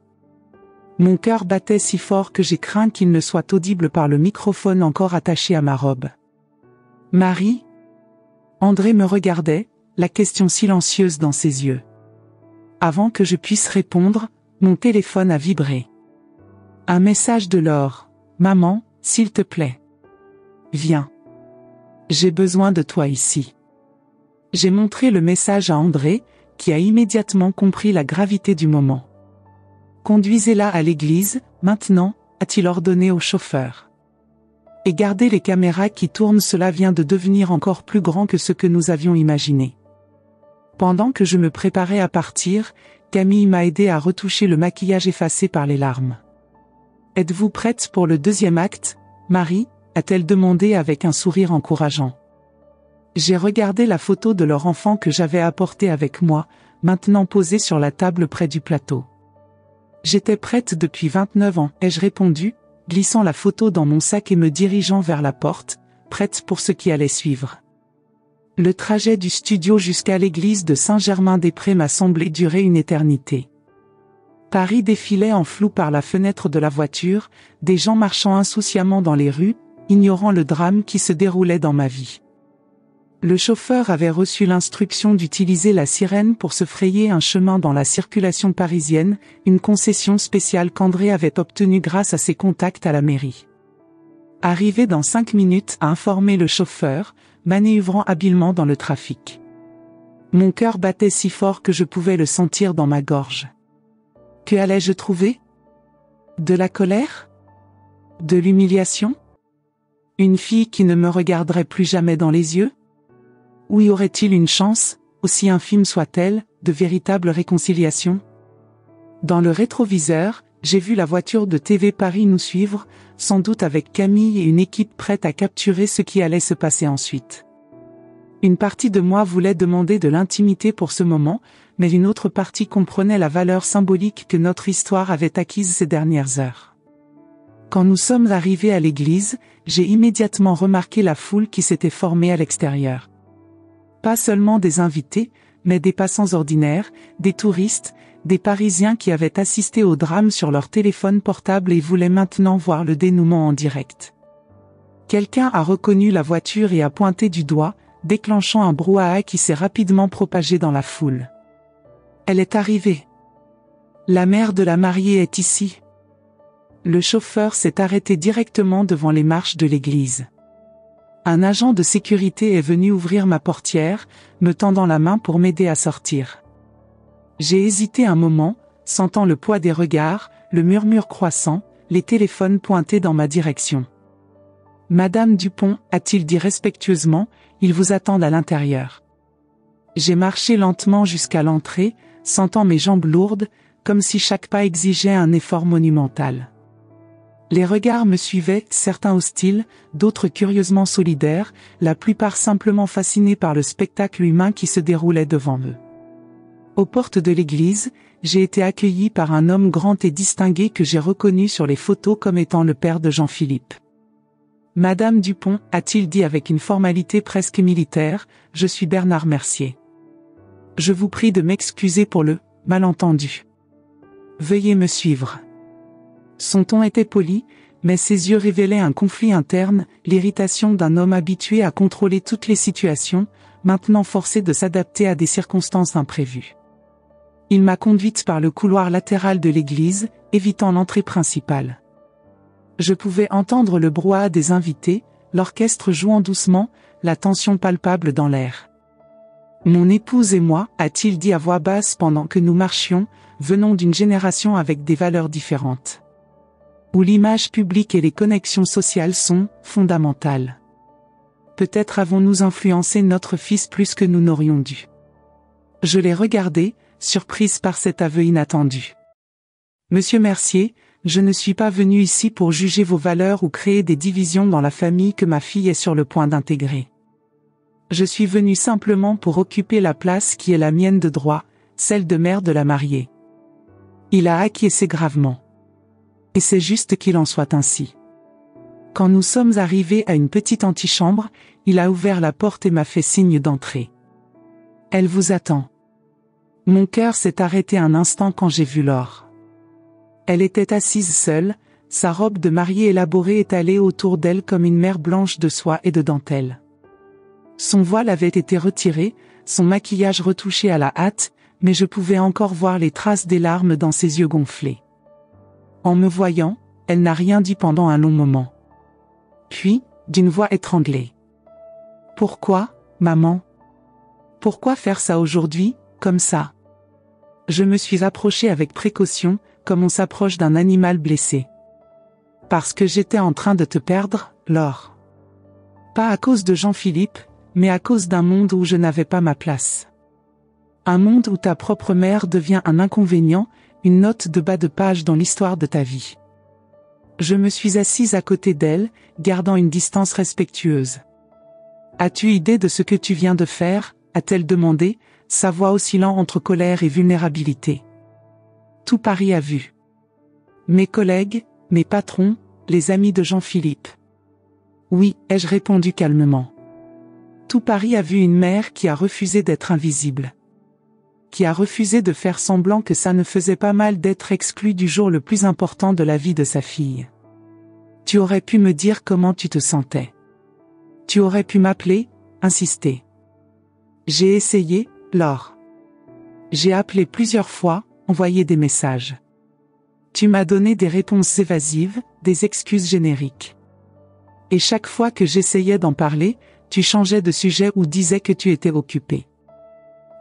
Mon cœur battait si fort que j'ai craint qu'il ne soit audible par le microphone encore attaché à ma robe. « Marie ?» André me regardait, la question silencieuse dans ses yeux. Avant que je puisse répondre, mon téléphone a vibré. Un message de Laure. « Maman, s'il te plaît. Viens. J'ai besoin de toi ici. » J'ai montré le message à André, qui a immédiatement compris la gravité du moment. « Conduisez-la à l'église, maintenant », a-t-il ordonné au chauffeur. Et gardez les caméras qui tournent, cela vient de devenir encore plus grand que ce que nous avions imaginé. Pendant que je me préparais à partir, Camille m'a aidé à retoucher le maquillage effacé par les larmes. « Êtes-vous prête pour le 2e acte, Marie ?» a-t-elle demandé avec un sourire encourageant. J'ai regardé la photo de leur enfant que j'avais apporté avec moi, maintenant posée sur la table près du plateau. « J'étais prête depuis 29 ans, ai-je répondu, glissant la photo dans mon sac et me dirigeant vers la porte, prête pour ce qui allait suivre. Le trajet du studio jusqu'à l'église de Saint-Germain-des-Prés m'a semblé durer une éternité. Paris défilait en flou par la fenêtre de la voiture, des gens marchant insouciamment dans les rues, ignorant le drame qui se déroulait dans ma vie. Le chauffeur avait reçu l'instruction d'utiliser la sirène pour se frayer un chemin dans la circulation parisienne, une concession spéciale qu'André avait obtenue grâce à ses contacts à la mairie. Arrivé dans 5 minutes, a informé le chauffeur, manœuvrant habilement dans le trafic. Mon cœur battait si fort que je pouvais le sentir dans ma gorge. Que allais-je trouver? De la colère? De l'humiliation? Une fille qui ne me regarderait plus jamais dans les yeux? Ou y aurait-il une chance, aussi infime soit-elle, de véritable réconciliation? Dans le rétroviseur, J'ai vu la voiture de TV Paris nous suivre, sans doute avec Camille et une équipe prête à capturer ce qui allait se passer ensuite. Une partie de moi voulait demander de l'intimité pour ce moment, mais une autre partie comprenait la valeur symbolique que notre histoire avait acquise ces dernières heures. Quand nous sommes arrivés à l'église, j'ai immédiatement remarqué la foule qui s'était formée à l'extérieur. Pas seulement des invités, mais des passants ordinaires, des touristes, des Parisiens qui avaient assisté au drame sur leur téléphone portable et voulaient maintenant voir le dénouement en direct. Quelqu'un a reconnu la voiture et a pointé du doigt, déclenchant un brouhaha qui s'est rapidement propagé dans la foule. Elle est arrivée. La mère de la mariée est ici. Le chauffeur s'est arrêté directement devant les marches de l'église. Un agent de sécurité est venu ouvrir ma portière, me tendant la main pour m'aider à sortir. J'ai hésité un moment, sentant le poids des regards, le murmure croissant, les téléphones pointés dans ma direction. « Madame Dupont » a-t-il dit respectueusement, « ils vous attendent à l'intérieur. » J'ai marché lentement jusqu'à l'entrée, sentant mes jambes lourdes, comme si chaque pas exigeait un effort monumental. Les regards me suivaient, certains hostiles, d'autres curieusement solidaires, la plupart simplement fascinés par le spectacle humain qui se déroulait devant eux. Aux portes de l'église, j'ai été accueilli par un homme grand et distingué que j'ai reconnu sur les photos comme étant le père de Jean-Philippe. « Madame Dupont » a-t-il dit avec une formalité presque militaire, « je suis Bernard Mercier. Je vous prie de m'excuser pour le malentendu. Veuillez me suivre. » Son ton était poli, mais ses yeux révélaient un conflit interne, l'irritation d'un homme habitué à contrôler toutes les situations, maintenant forcé de s'adapter à des circonstances imprévues. Il m'a conduite par le couloir latéral de l'église, évitant l'entrée principale. Je pouvais entendre le brouhaha des invités, l'orchestre jouant doucement, la tension palpable dans l'air. Mon épouse et moi, a-t-il dit à voix basse pendant que nous marchions, venons d'une génération avec des valeurs différentes. Où l'image publique et les connexions sociales sont fondamentales. Peut-être avons-nous influencé notre fils plus que nous n'aurions dû. Je l'ai regardé, surprise par cet aveu inattendu. Monsieur Mercier, je ne suis pas venu ici pour juger vos valeurs ou créer des divisions dans la famille que ma fille est sur le point d'intégrer. Je suis venu simplement pour occuper la place qui est la mienne de droit, celle de mère de la mariée. Il a acquiescé gravement. Et c'est juste qu'il en soit ainsi. Quand nous sommes arrivés à une petite antichambre, il a ouvert la porte et m'a fait signe d'entrer. Elle vous attend. Mon cœur s'est arrêté un instant quand j'ai vu Laure. Elle était assise seule, sa robe de mariée élaborée étalée autour d'elle comme une mer blanche de soie et de dentelle. Son voile avait été retiré, son maquillage retouché à la hâte, mais je pouvais encore voir les traces des larmes dans ses yeux gonflés. En me voyant, elle n'a rien dit pendant un long moment. Puis, d'une voix étranglée. « Pourquoi, maman ? Pourquoi faire ça aujourd'hui, comme ça ?» Je me suis approchée avec précaution, comme on s'approche d'un animal blessé. « Parce que j'étais en train de te perdre, Laure. Pas à cause de Jean-Philippe, mais à cause d'un monde où je n'avais pas ma place. Un monde où ta propre mère devient un inconvénient, une note de bas de page dans l'histoire de ta vie. » Je me suis assise à côté d'elle, gardant une distance respectueuse. « As-tu idée de ce que tu viens de faire ?» a-t-elle demandé, sa voix oscillant entre colère et vulnérabilité. Tout Paris a vu. Mes collègues, mes patrons, les amis de Jean-Philippe. Oui, ai-je répondu calmement. Tout Paris a vu une mère qui a refusé d'être invisible. Qui a refusé de faire semblant que ça ne faisait pas mal d'être exclue du jour le plus important de la vie de sa fille. Tu aurais pu me dire comment tu te sentais. Tu aurais pu m'appeler, insister. J'ai essayé, Laure. J'ai appelé plusieurs fois, envoyé des messages. Tu m'as donné des réponses évasives, des excuses génériques. Et chaque fois que j'essayais d'en parler, tu changeais de sujet ou disais que tu étais occupé.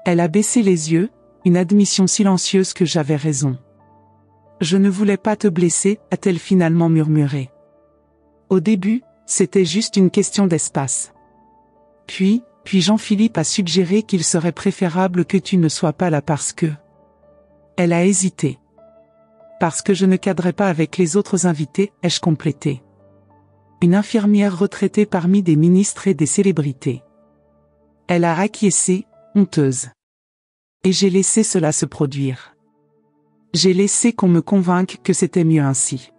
Elle a baissé les yeux, une admission silencieuse que j'avais raison. Je ne voulais pas te blesser, a-t-elle finalement murmuré. Au début, c'était juste une question d'espace. Puis Jean-Philippe a suggéré qu'il serait préférable que tu ne sois pas là parce que... Elle a hésité. Parce que je ne cadrais pas avec les autres invités, ai-je complété. Une infirmière retraitée parmi des ministres et des célébrités. Elle a acquiescé, honteuse. Et j'ai laissé cela se produire. J'ai laissé qu'on me convainque que c'était mieux ainsi.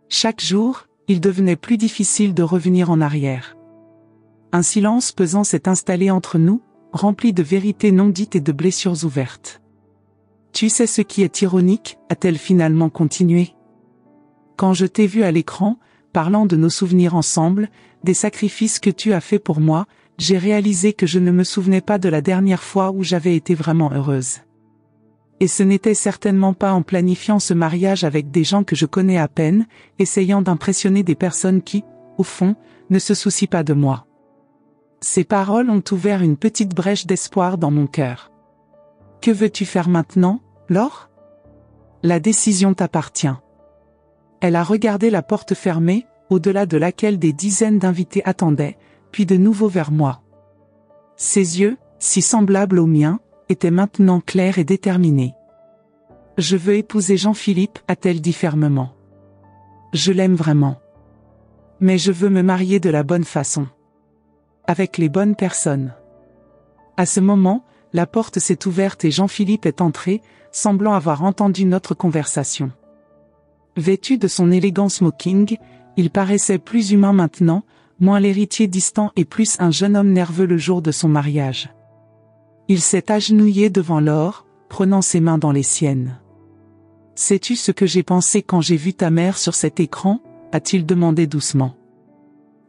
Chaque jour, il devenait plus difficile de revenir en arrière. Un silence pesant s'est installé entre nous, rempli de vérités non dites et de blessures ouvertes. Tu sais ce qui est ironique, a-t-elle finalement continué. Quand je t'ai vu à l'écran, parlant de nos souvenirs ensemble, des sacrifices que tu as faits pour moi, j'ai réalisé que je ne me souvenais pas de la dernière fois où j'avais été vraiment heureuse. Et ce n'était certainement pas en planifiant ce mariage avec des gens que je connais à peine, essayant d'impressionner des personnes qui, au fond, ne se soucient pas de moi. Ces paroles ont ouvert une petite brèche d'espoir dans mon cœur. Que veux-tu faire maintenant, Laure ? La décision t'appartient. Elle a regardé la porte fermée, au-delà de laquelle des dizaines d'invités attendaient, puis de nouveau vers moi. Ses yeux, si semblables aux miens, étaient maintenant clairs et déterminés. Je veux épouser Jean-Philippe, a-t-elle dit fermement. Je l'aime vraiment. Mais je veux me marier de la bonne façon. Avec les bonnes personnes. À ce moment, la porte s'est ouverte et Jean-Philippe est entré, semblant avoir entendu notre conversation. Vêtu de son élégant smoking, il paraissait plus humain maintenant, moins l'héritier distant et plus un jeune homme nerveux le jour de son mariage. Il s'est agenouillé devant Laure, prenant ses mains dans les siennes. « Sais-tu ce que j'ai pensé quand j'ai vu ta mère sur cet écran ?» a-t-il demandé doucement.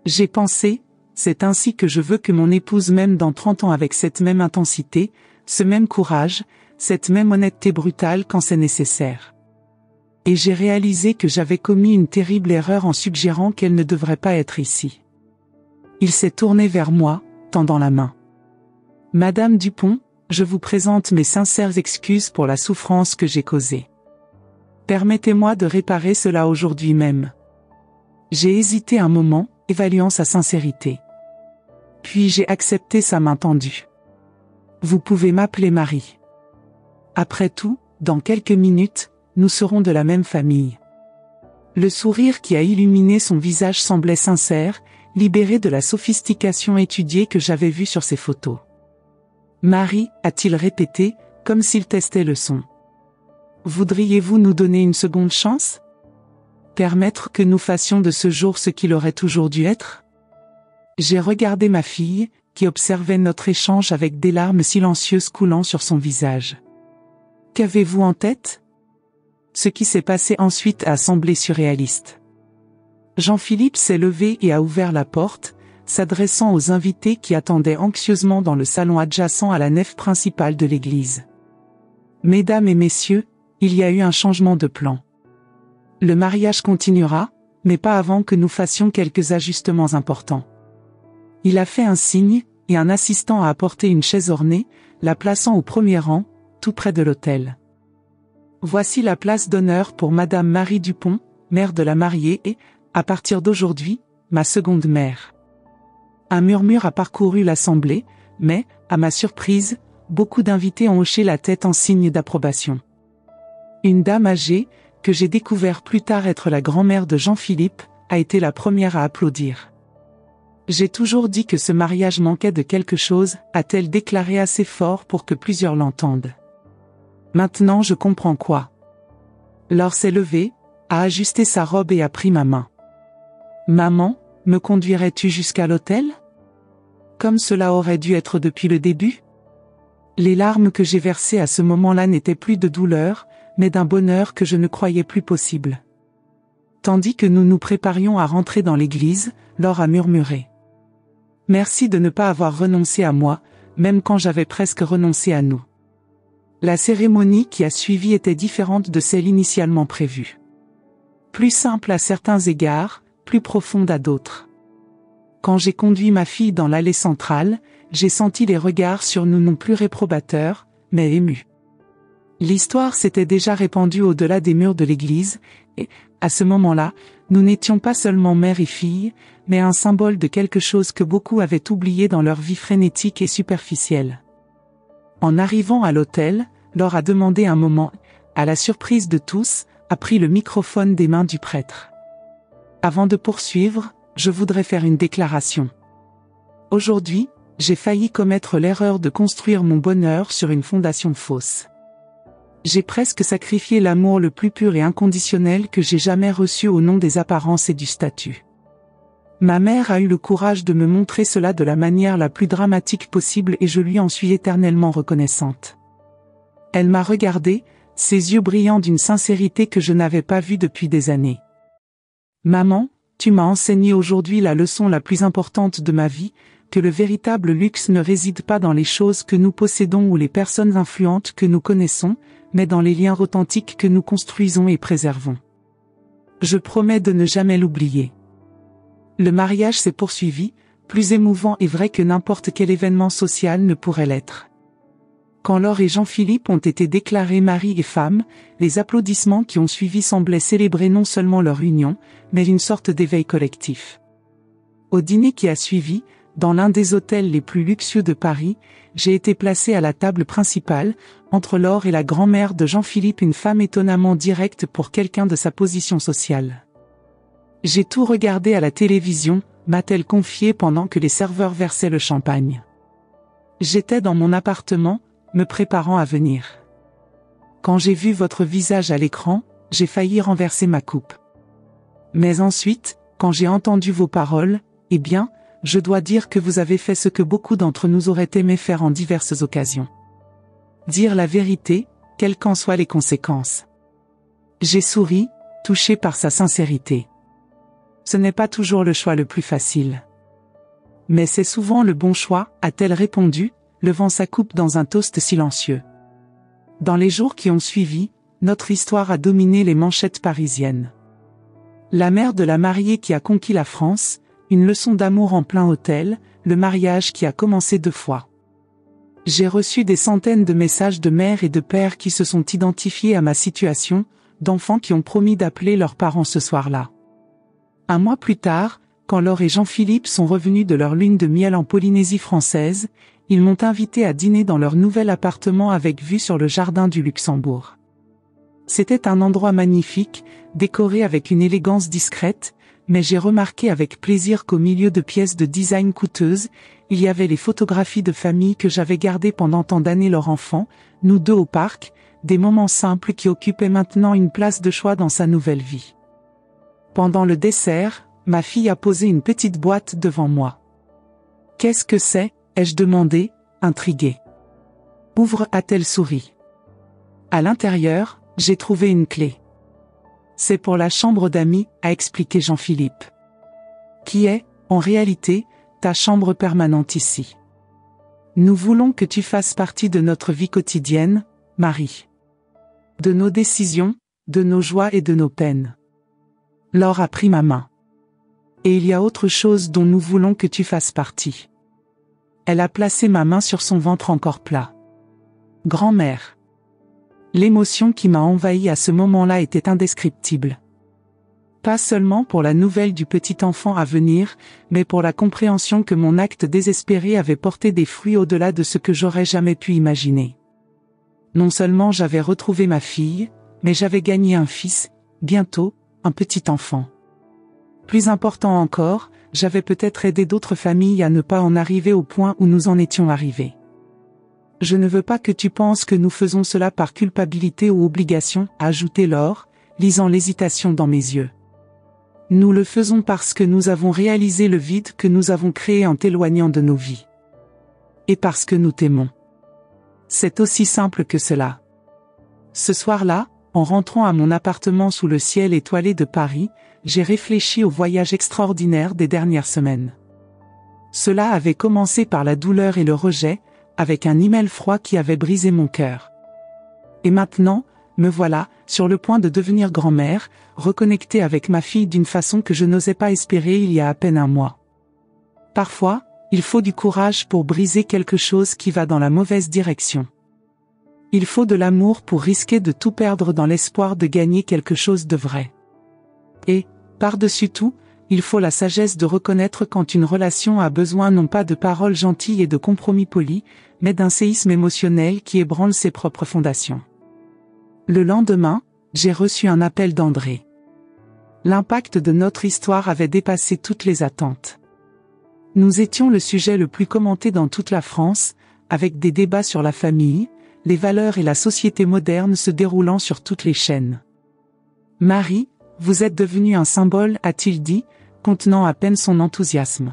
J'ai pensé, c'est ainsi que je veux que mon épouse m'aime dans 30 ans avec cette même intensité, ce même courage, cette même honnêteté brutale quand c'est nécessaire. Et j'ai réalisé que j'avais commis une terrible erreur en suggérant qu'elle ne devrait pas être ici. Il s'est tourné vers moi, tendant la main. Madame Dupont, je vous présente mes sincères excuses pour la souffrance que j'ai causée. Permettez-moi de réparer cela aujourd'hui même. J'ai hésité un moment, évaluant sa sincérité. Puis j'ai accepté sa main tendue. Vous pouvez m'appeler Marie. Après tout, dans quelques minutes, nous serons de la même famille. Le sourire qui a illuminé son visage semblait sincère, libéré de la sophistication étudiée que j'avais vue sur ses photos. Marie, a-t-il répété, comme s'il testait le son. Voudriez-vous nous donner une seconde chance ? Permettre que nous fassions de ce jour ce qu'il aurait toujours dû être ? J'ai regardé ma fille, qui observait notre échange avec des larmes silencieuses coulant sur son visage. Qu'avez-vous en tête ? Ce qui s'est passé ensuite a semblé surréaliste. Jean-Philippe s'est levé et a ouvert la porte, s'adressant aux invités qui attendaient anxieusement dans le salon adjacent à la nef principale de l'église. Mesdames et messieurs, il y a eu un changement de plan. Le mariage continuera, mais pas avant que nous fassions quelques ajustements importants. Il a fait un signe, et un assistant a apporté une chaise ornée, la plaçant au premier rang, tout près de l'autel. Voici la place d'honneur pour Madame Marie Dupont, mère de la mariée et, à partir d'aujourd'hui, ma seconde mère. Un murmure a parcouru l'assemblée, mais, à ma surprise, beaucoup d'invités ont hoché la tête en signe d'approbation. Une dame âgée, que j'ai découvert plus tard être la grand-mère de Jean-Philippe, a été la première à applaudir. J'ai toujours dit que ce mariage manquait de quelque chose, a-t-elle déclaré assez fort pour que plusieurs l'entendent. Maintenant je comprends quoi. Laure s'est levée, a ajusté sa robe et a pris ma main. Maman, me conduirais-tu jusqu'à l'hôtel ? Comme cela aurait dû être depuis le début ? Les larmes que j'ai versées à ce moment-là n'étaient plus de douleur, mais d'un bonheur que je ne croyais plus possible. Tandis que nous nous préparions à rentrer dans l'église, Laure a murmuré. Merci de ne pas avoir renoncé à moi, même quand j'avais presque renoncé à nous. La cérémonie qui a suivi était différente de celle initialement prévue. Plus simple à certains égards, plus profonde à d'autres. Quand j'ai conduit ma fille dans l'allée centrale, j'ai senti les regards sur nous non plus réprobateurs, mais émus. L'histoire s'était déjà répandue au-delà des murs de l'église, et, à ce moment-là, nous n'étions pas seulement mère et fille, mais un symbole de quelque chose que beaucoup avaient oublié dans leur vie frénétique et superficielle. En arrivant à l'hôtel, Laure a demandé un moment, à la surprise de tous, a pris le microphone des mains du prêtre. Avant de poursuivre, je voudrais faire une déclaration. Aujourd'hui, j'ai failli commettre l'erreur de construire mon bonheur sur une fondation fausse. J'ai presque sacrifié l'amour le plus pur et inconditionnel que j'ai jamais reçu au nom des apparences et du statut. Ma mère a eu le courage de me montrer cela de la manière la plus dramatique possible et je lui en suis éternellement reconnaissante. Elle m'a regardé, ses yeux brillants d'une sincérité que je n'avais pas vue depuis des années. Maman, tu m'as enseigné aujourd'hui la leçon la plus importante de ma vie, que le véritable luxe ne réside pas dans les choses que nous possédons ou les personnes influentes que nous connaissons, mais dans les liens authentiques que nous construisons et préservons. Je promets de ne jamais l'oublier. Le mariage s'est poursuivi, plus émouvant et vrai que n'importe quel événement social ne pourrait l'être. Quand Laure et Jean-Philippe ont été déclarés mari et femme, les applaudissements qui ont suivi semblaient célébrer non seulement leur union, mais une sorte d'éveil collectif. Au dîner qui a suivi, dans l'un des hôtels les plus luxueux de Paris, j'ai été placé à la table principale, entre Laure et la grand-mère de Jean-Philippe, une femme étonnamment directe pour quelqu'un de sa position sociale. J'ai tout regardé à la télévision, m'a-t-elle confié pendant que les serveurs versaient le champagne. J'étais dans mon appartement, me préparant à venir. Quand j'ai vu votre visage à l'écran, j'ai failli renverser ma coupe. Mais ensuite, quand j'ai entendu vos paroles, eh bien, je dois dire que vous avez fait ce que beaucoup d'entre nous auraient aimé faire en diverses occasions. Dire la vérité, quelles qu'en soient les conséquences. J'ai souri, touché par sa sincérité. Ce n'est pas toujours le choix le plus facile. Mais c'est souvent le bon choix, a-t-elle répondu, levant sa coupe dans un toast silencieux. Dans les jours qui ont suivi, notre histoire a dominé les manchettes parisiennes. La mère de la mariée qui a conquis la France, une leçon d'amour en plein hôtel, le mariage qui a commencé 2 fois. J'ai reçu des centaines de messages de mères et de pères qui se sont identifiés à ma situation, d'enfants qui ont promis d'appeler leurs parents ce soir-là. 1 mois plus tard, quand Laure et Jean-Philippe sont revenus de leur lune de miel en Polynésie française, ils m'ont invité à dîner dans leur nouvel appartement avec vue sur le jardin du Luxembourg. C'était un endroit magnifique, décoré avec une élégance discrète, mais j'ai remarqué avec plaisir qu'au milieu de pièces de design coûteuses, il y avait les photographies de famille que j'avais gardées pendant tant d'années leur enfant, nous 2 au parc, des moments simples qui occupaient maintenant une place de choix dans sa nouvelle vie. Pendant le dessert, ma fille a posé une petite boîte devant moi. « Qu'est-ce que c'est ?» ai-je demandé, intrigué. « Ouvre » a-t-elle souri. À l'intérieur, j'ai trouvé une clé. « C'est pour la chambre d'amis » a expliqué Jean-Philippe. « Qui est, en réalité, ta chambre permanente ici. Nous voulons que tu fasses partie de notre vie quotidienne, Marie. De nos décisions, de nos joies et de nos peines. » Laure a pris ma main. « Et il y a autre chose dont nous voulons que tu fasses partie. » Elle a placé ma main sur son ventre encore plat. « Grand-mère. » L'émotion qui m'a envahi à ce moment-là était indescriptible. Pas seulement pour la nouvelle du petit enfant à venir, mais pour la compréhension que mon acte désespéré avait porté des fruits au-delà de ce que j'aurais jamais pu imaginer. Non seulement j'avais retrouvé ma fille, mais j'avais gagné un fils, bientôt, un petit enfant. Plus important encore, j'avais peut-être aidé d'autres familles à ne pas en arriver au point où nous en étions arrivés. Je ne veux pas que tu penses que nous faisons cela par culpabilité ou obligation, a ajouté Laure, lisant l'hésitation dans mes yeux. Nous le faisons parce que nous avons réalisé le vide que nous avons créé en t'éloignant de nos vies. Et parce que nous t'aimons. C'est aussi simple que cela. Ce soir-là, en rentrant à mon appartement sous le ciel étoilé de Paris, j'ai réfléchi au voyage extraordinaire des dernières semaines. Cela avait commencé par la douleur et le rejet, avec un email froid qui avait brisé mon cœur. Et maintenant, me voilà, sur le point de devenir grand-mère, reconnectée avec ma fille d'une façon que je n'osais pas espérer il y a à peine 1 mois. Parfois, il faut du courage pour briser quelque chose qui va dans la mauvaise direction. Il faut de l'amour pour risquer de tout perdre dans l'espoir de gagner quelque chose de vrai. Et, par-dessus tout, il faut la sagesse de reconnaître quand une relation a besoin non pas de paroles gentilles et de compromis polis, mais d'un séisme émotionnel qui ébranle ses propres fondations. Le lendemain, j'ai reçu un appel d'André. L'impact de notre histoire avait dépassé toutes les attentes. Nous étions le sujet le plus commenté dans toute la France, avec des débats sur la famille, les valeurs et la société moderne se déroulant sur toutes les chaînes. « Marie, vous êtes devenue un symbole », a-t-il dit, contenant à peine son enthousiasme.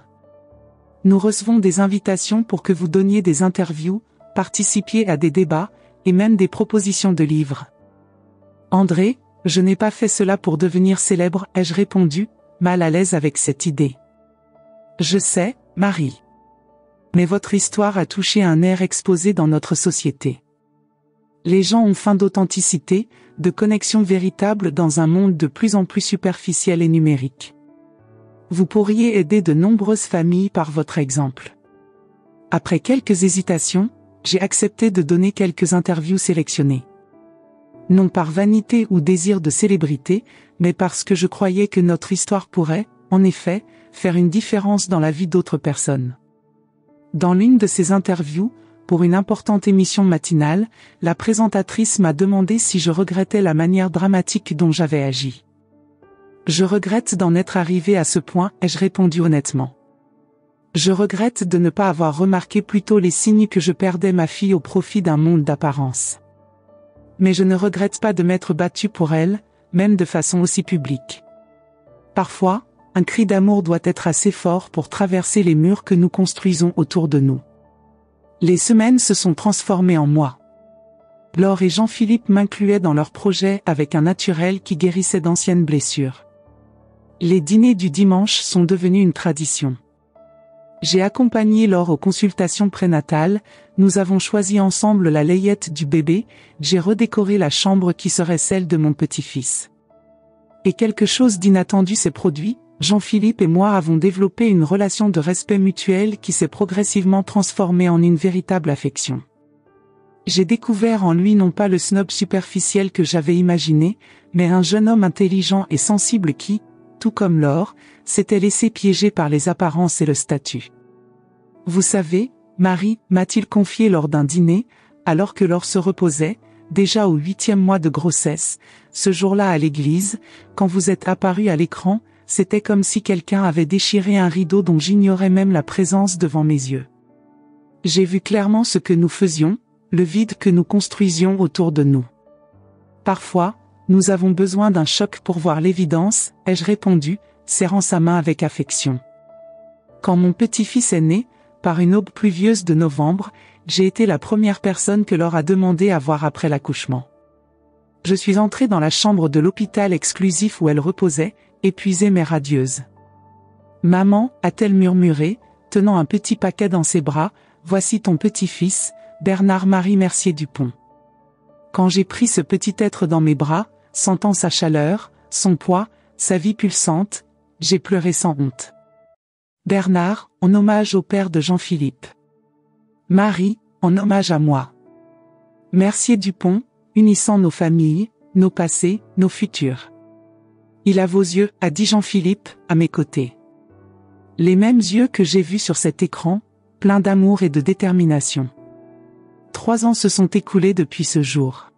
« Nous recevons des invitations pour que vous donniez des interviews, participiez à des débats, et même des propositions de livres. »« André, je n'ai pas fait cela pour devenir célèbre », ai-je répondu, mal à l'aise avec cette idée. « Je sais, Marie. Mais votre histoire a touché un nerf exposé dans notre société. Les gens ont faim d'authenticité, de connexion véritable dans un monde de plus en plus superficiel et numérique. Vous pourriez aider de nombreuses familles par votre exemple. » Après quelques hésitations, j'ai accepté de donner quelques interviews sélectionnées. Non par vanité ou désir de célébrité, mais parce que je croyais que notre histoire pourrait, en effet, faire une différence dans la vie d'autres personnes. Dans l'une de ces interviews, pour une importante émission matinale, la présentatrice m'a demandé si je regrettais la manière dramatique dont j'avais agi. « Je regrette d'en être arrivé à ce point », ai-je répondu honnêtement. « Je regrette de ne pas avoir remarqué plus tôt les signes que je perdais ma fille au profit d'un monde d'apparence. Mais je ne regrette pas de m'être battu pour elle, même de façon aussi publique. Parfois, un cri d'amour doit être assez fort pour traverser les murs que nous construisons autour de nous. » Les semaines se sont transformées en mois. Laure et Jean-Philippe m'incluaient dans leur projet avec un naturel qui guérissait d'anciennes blessures. Les dîners du dimanche sont devenus une tradition. J'ai accompagné Laure aux consultations prénatales, nous avons choisi ensemble la layette du bébé, j'ai redécoré la chambre qui serait celle de mon petit-fils. Et quelque chose d'inattendu s'est produit. Jean-Philippe et moi avons développé une relation de respect mutuel qui s'est progressivement transformée en une véritable affection. J'ai découvert en lui non pas le snob superficiel que j'avais imaginé, mais un jeune homme intelligent et sensible qui, tout comme Laure, s'était laissé piéger par les apparences et le statut. « Vous savez, Marie, m'a-t-il confié lors d'un dîner, alors que Laure se reposait, déjà au 8e mois de grossesse, ce jour-là à l'église, quand vous êtes apparu à l'écran, c'était comme si quelqu'un avait déchiré un rideau dont j'ignorais même la présence devant mes yeux. J'ai vu clairement ce que nous faisions, le vide que nous construisions autour de nous. Parfois, nous avons besoin d'un choc pour voir l'évidence, ai-je répondu, serrant sa main avec affection. Quand mon petit-fils est né, par une aube pluvieuse de novembre, j'ai été la première personne que Laure a demandé à voir après l'accouchement. Je suis entrée dans la chambre de l'hôpital exclusif où elle reposait, épuisée mais radieuse. « Maman », a-t-elle murmuré, tenant un petit paquet dans ses bras, « voici ton petit-fils, Bernard-Marie Mercier-Dupont. » Quand j'ai pris ce petit être dans mes bras, sentant sa chaleur, son poids, sa vie pulsante, j'ai pleuré sans honte. Bernard, en hommage au père de Jean-Philippe. Marie, en hommage à moi. Mercier-Dupont, unissant nos familles, nos passés, nos futurs. Il a vos yeux, a dit Jean-Philippe, à mes côtés. Les mêmes yeux que j'ai vus sur cet écran, pleins d'amour et de détermination. 3 ans se sont écoulés depuis ce jour.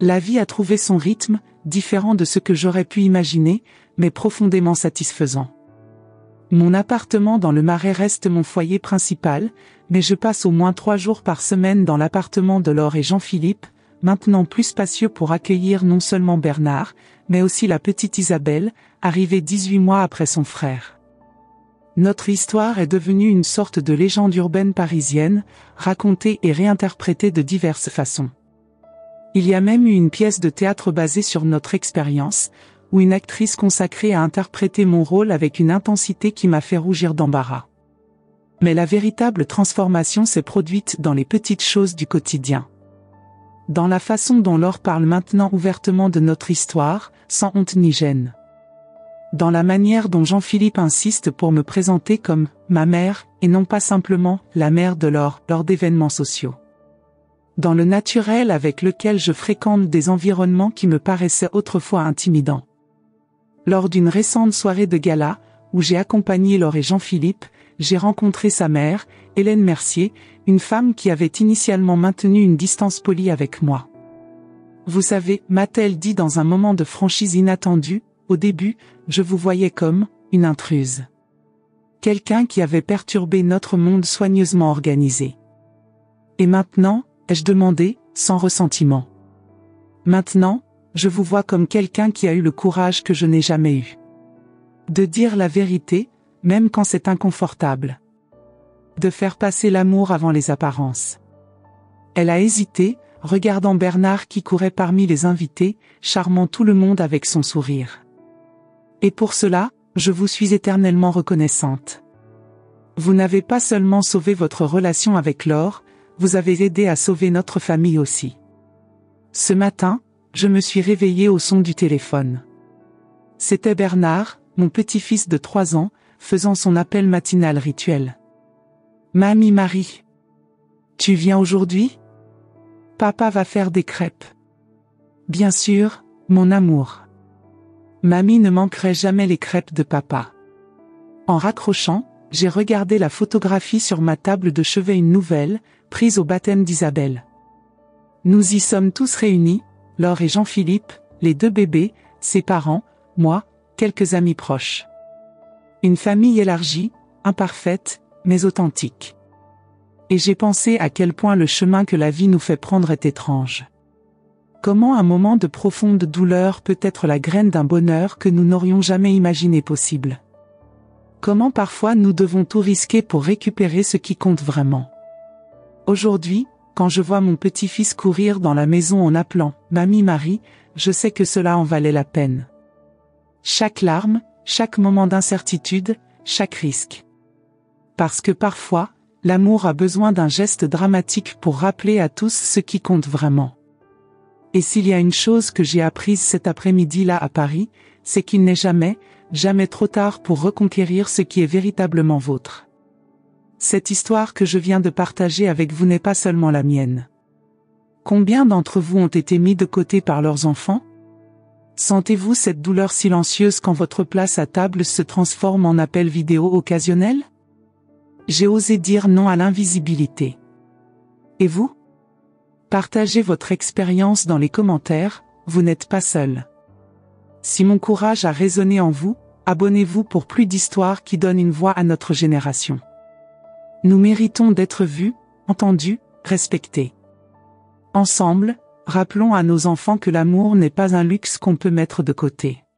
La vie a trouvé son rythme, différent de ce que j'aurais pu imaginer, mais profondément satisfaisant. Mon appartement dans le Marais reste mon foyer principal, mais je passe au moins 3 jours par semaine dans l'appartement de Laure et Jean-Philippe, maintenant plus spacieux pour accueillir non seulement Bernard, mais aussi la petite Isabelle, arrivée 18 mois après son frère. Notre histoire est devenue une sorte de légende urbaine parisienne, racontée et réinterprétée de diverses façons. Il y a même eu une pièce de théâtre basée sur notre expérience, où une actrice consacrée a interprété mon rôle avec une intensité qui m'a fait rougir d'embarras. Mais la véritable transformation s'est produite dans les petites choses du quotidien. Dans la façon dont Laure parle maintenant ouvertement de notre histoire, sans honte ni gêne. Dans la manière dont Jean-Philippe insiste pour me présenter comme « ma mère » et non pas simplement « la mère de Laure » lors d'événements sociaux. Dans le naturel avec lequel je fréquente des environnements qui me paraissaient autrefois intimidants. Lors d'une récente soirée de gala, où j'ai accompagné Laure et Jean-Philippe, j'ai rencontré sa mère, Hélène Mercier, une femme qui avait initialement maintenu une distance polie avec moi. Vous savez, m'a-t-elle dit dans un moment de franchise inattendue, au début, je vous voyais comme une intruse. Quelqu'un qui avait perturbé notre monde soigneusement organisé. Et maintenant, ai-je demandé, sans ressentiment. Maintenant, je vous vois comme quelqu'un qui a eu le courage que je n'ai jamais eu. De dire la vérité, même quand c'est inconfortable. De faire passer l'amour avant les apparences. Elle a hésité, regardant Bernard qui courait parmi les invités, charmant tout le monde avec son sourire. Et pour cela, je vous suis éternellement reconnaissante. Vous n'avez pas seulement sauvé votre relation avec Laure, vous avez aidé à sauver notre famille aussi. Ce matin, je me suis réveillée au son du téléphone. C'était Bernard, mon petit-fils de 3 ans, faisant son appel matinal rituel. Mamie Marie. Tu viens aujourd'hui? Papa va faire des crêpes. Bien sûr, mon amour. Mamie ne manquerait jamais les crêpes de papa. En raccrochant, j'ai regardé la photographie sur ma table de chevet, une nouvelle, prise au baptême d'Isabelle. Nous y sommes tous réunis, Laure et Jean-Philippe, les 2 bébés, ses parents, moi, quelques amis proches. Une famille élargie, imparfaite, mais authentique. Et j'ai pensé à quel point le chemin que la vie nous fait prendre est étrange. Comment un moment de profonde douleur peut être la graine d'un bonheur que nous n'aurions jamais imaginé possible. Comment parfois nous devons tout risquer pour récupérer ce qui compte vraiment. Aujourd'hui, quand je vois mon petit-fils courir dans la maison en appelant « Mamie Marie », je sais que cela en valait la peine. Chaque larme, chaque moment d'incertitude, chaque risque. Parce que parfois, l'amour a besoin d'un geste dramatique pour rappeler à tous ce qui compte vraiment. Et s'il y a une chose que j'ai apprise cet après-midi-là à Paris, c'est qu'il n'est jamais, jamais trop tard pour reconquérir ce qui est véritablement vôtre. Cette histoire que je viens de partager avec vous n'est pas seulement la mienne. Combien d'entre vous ont été mis de côté par leurs enfants? Sentez-vous cette douleur silencieuse quand votre place à table se transforme en appel vidéo occasionnel? J'ai osé dire non à l'invisibilité. Et vous? Partagez votre expérience dans les commentaires, vous n'êtes pas seul. Si mon courage a résonné en vous, abonnez-vous pour plus d'histoires qui donnent une voix à notre génération. Nous méritons d'être vus, entendus, respectés. Ensemble, rappelons à nos enfants que l'amour n'est pas un luxe qu'on peut mettre de côté.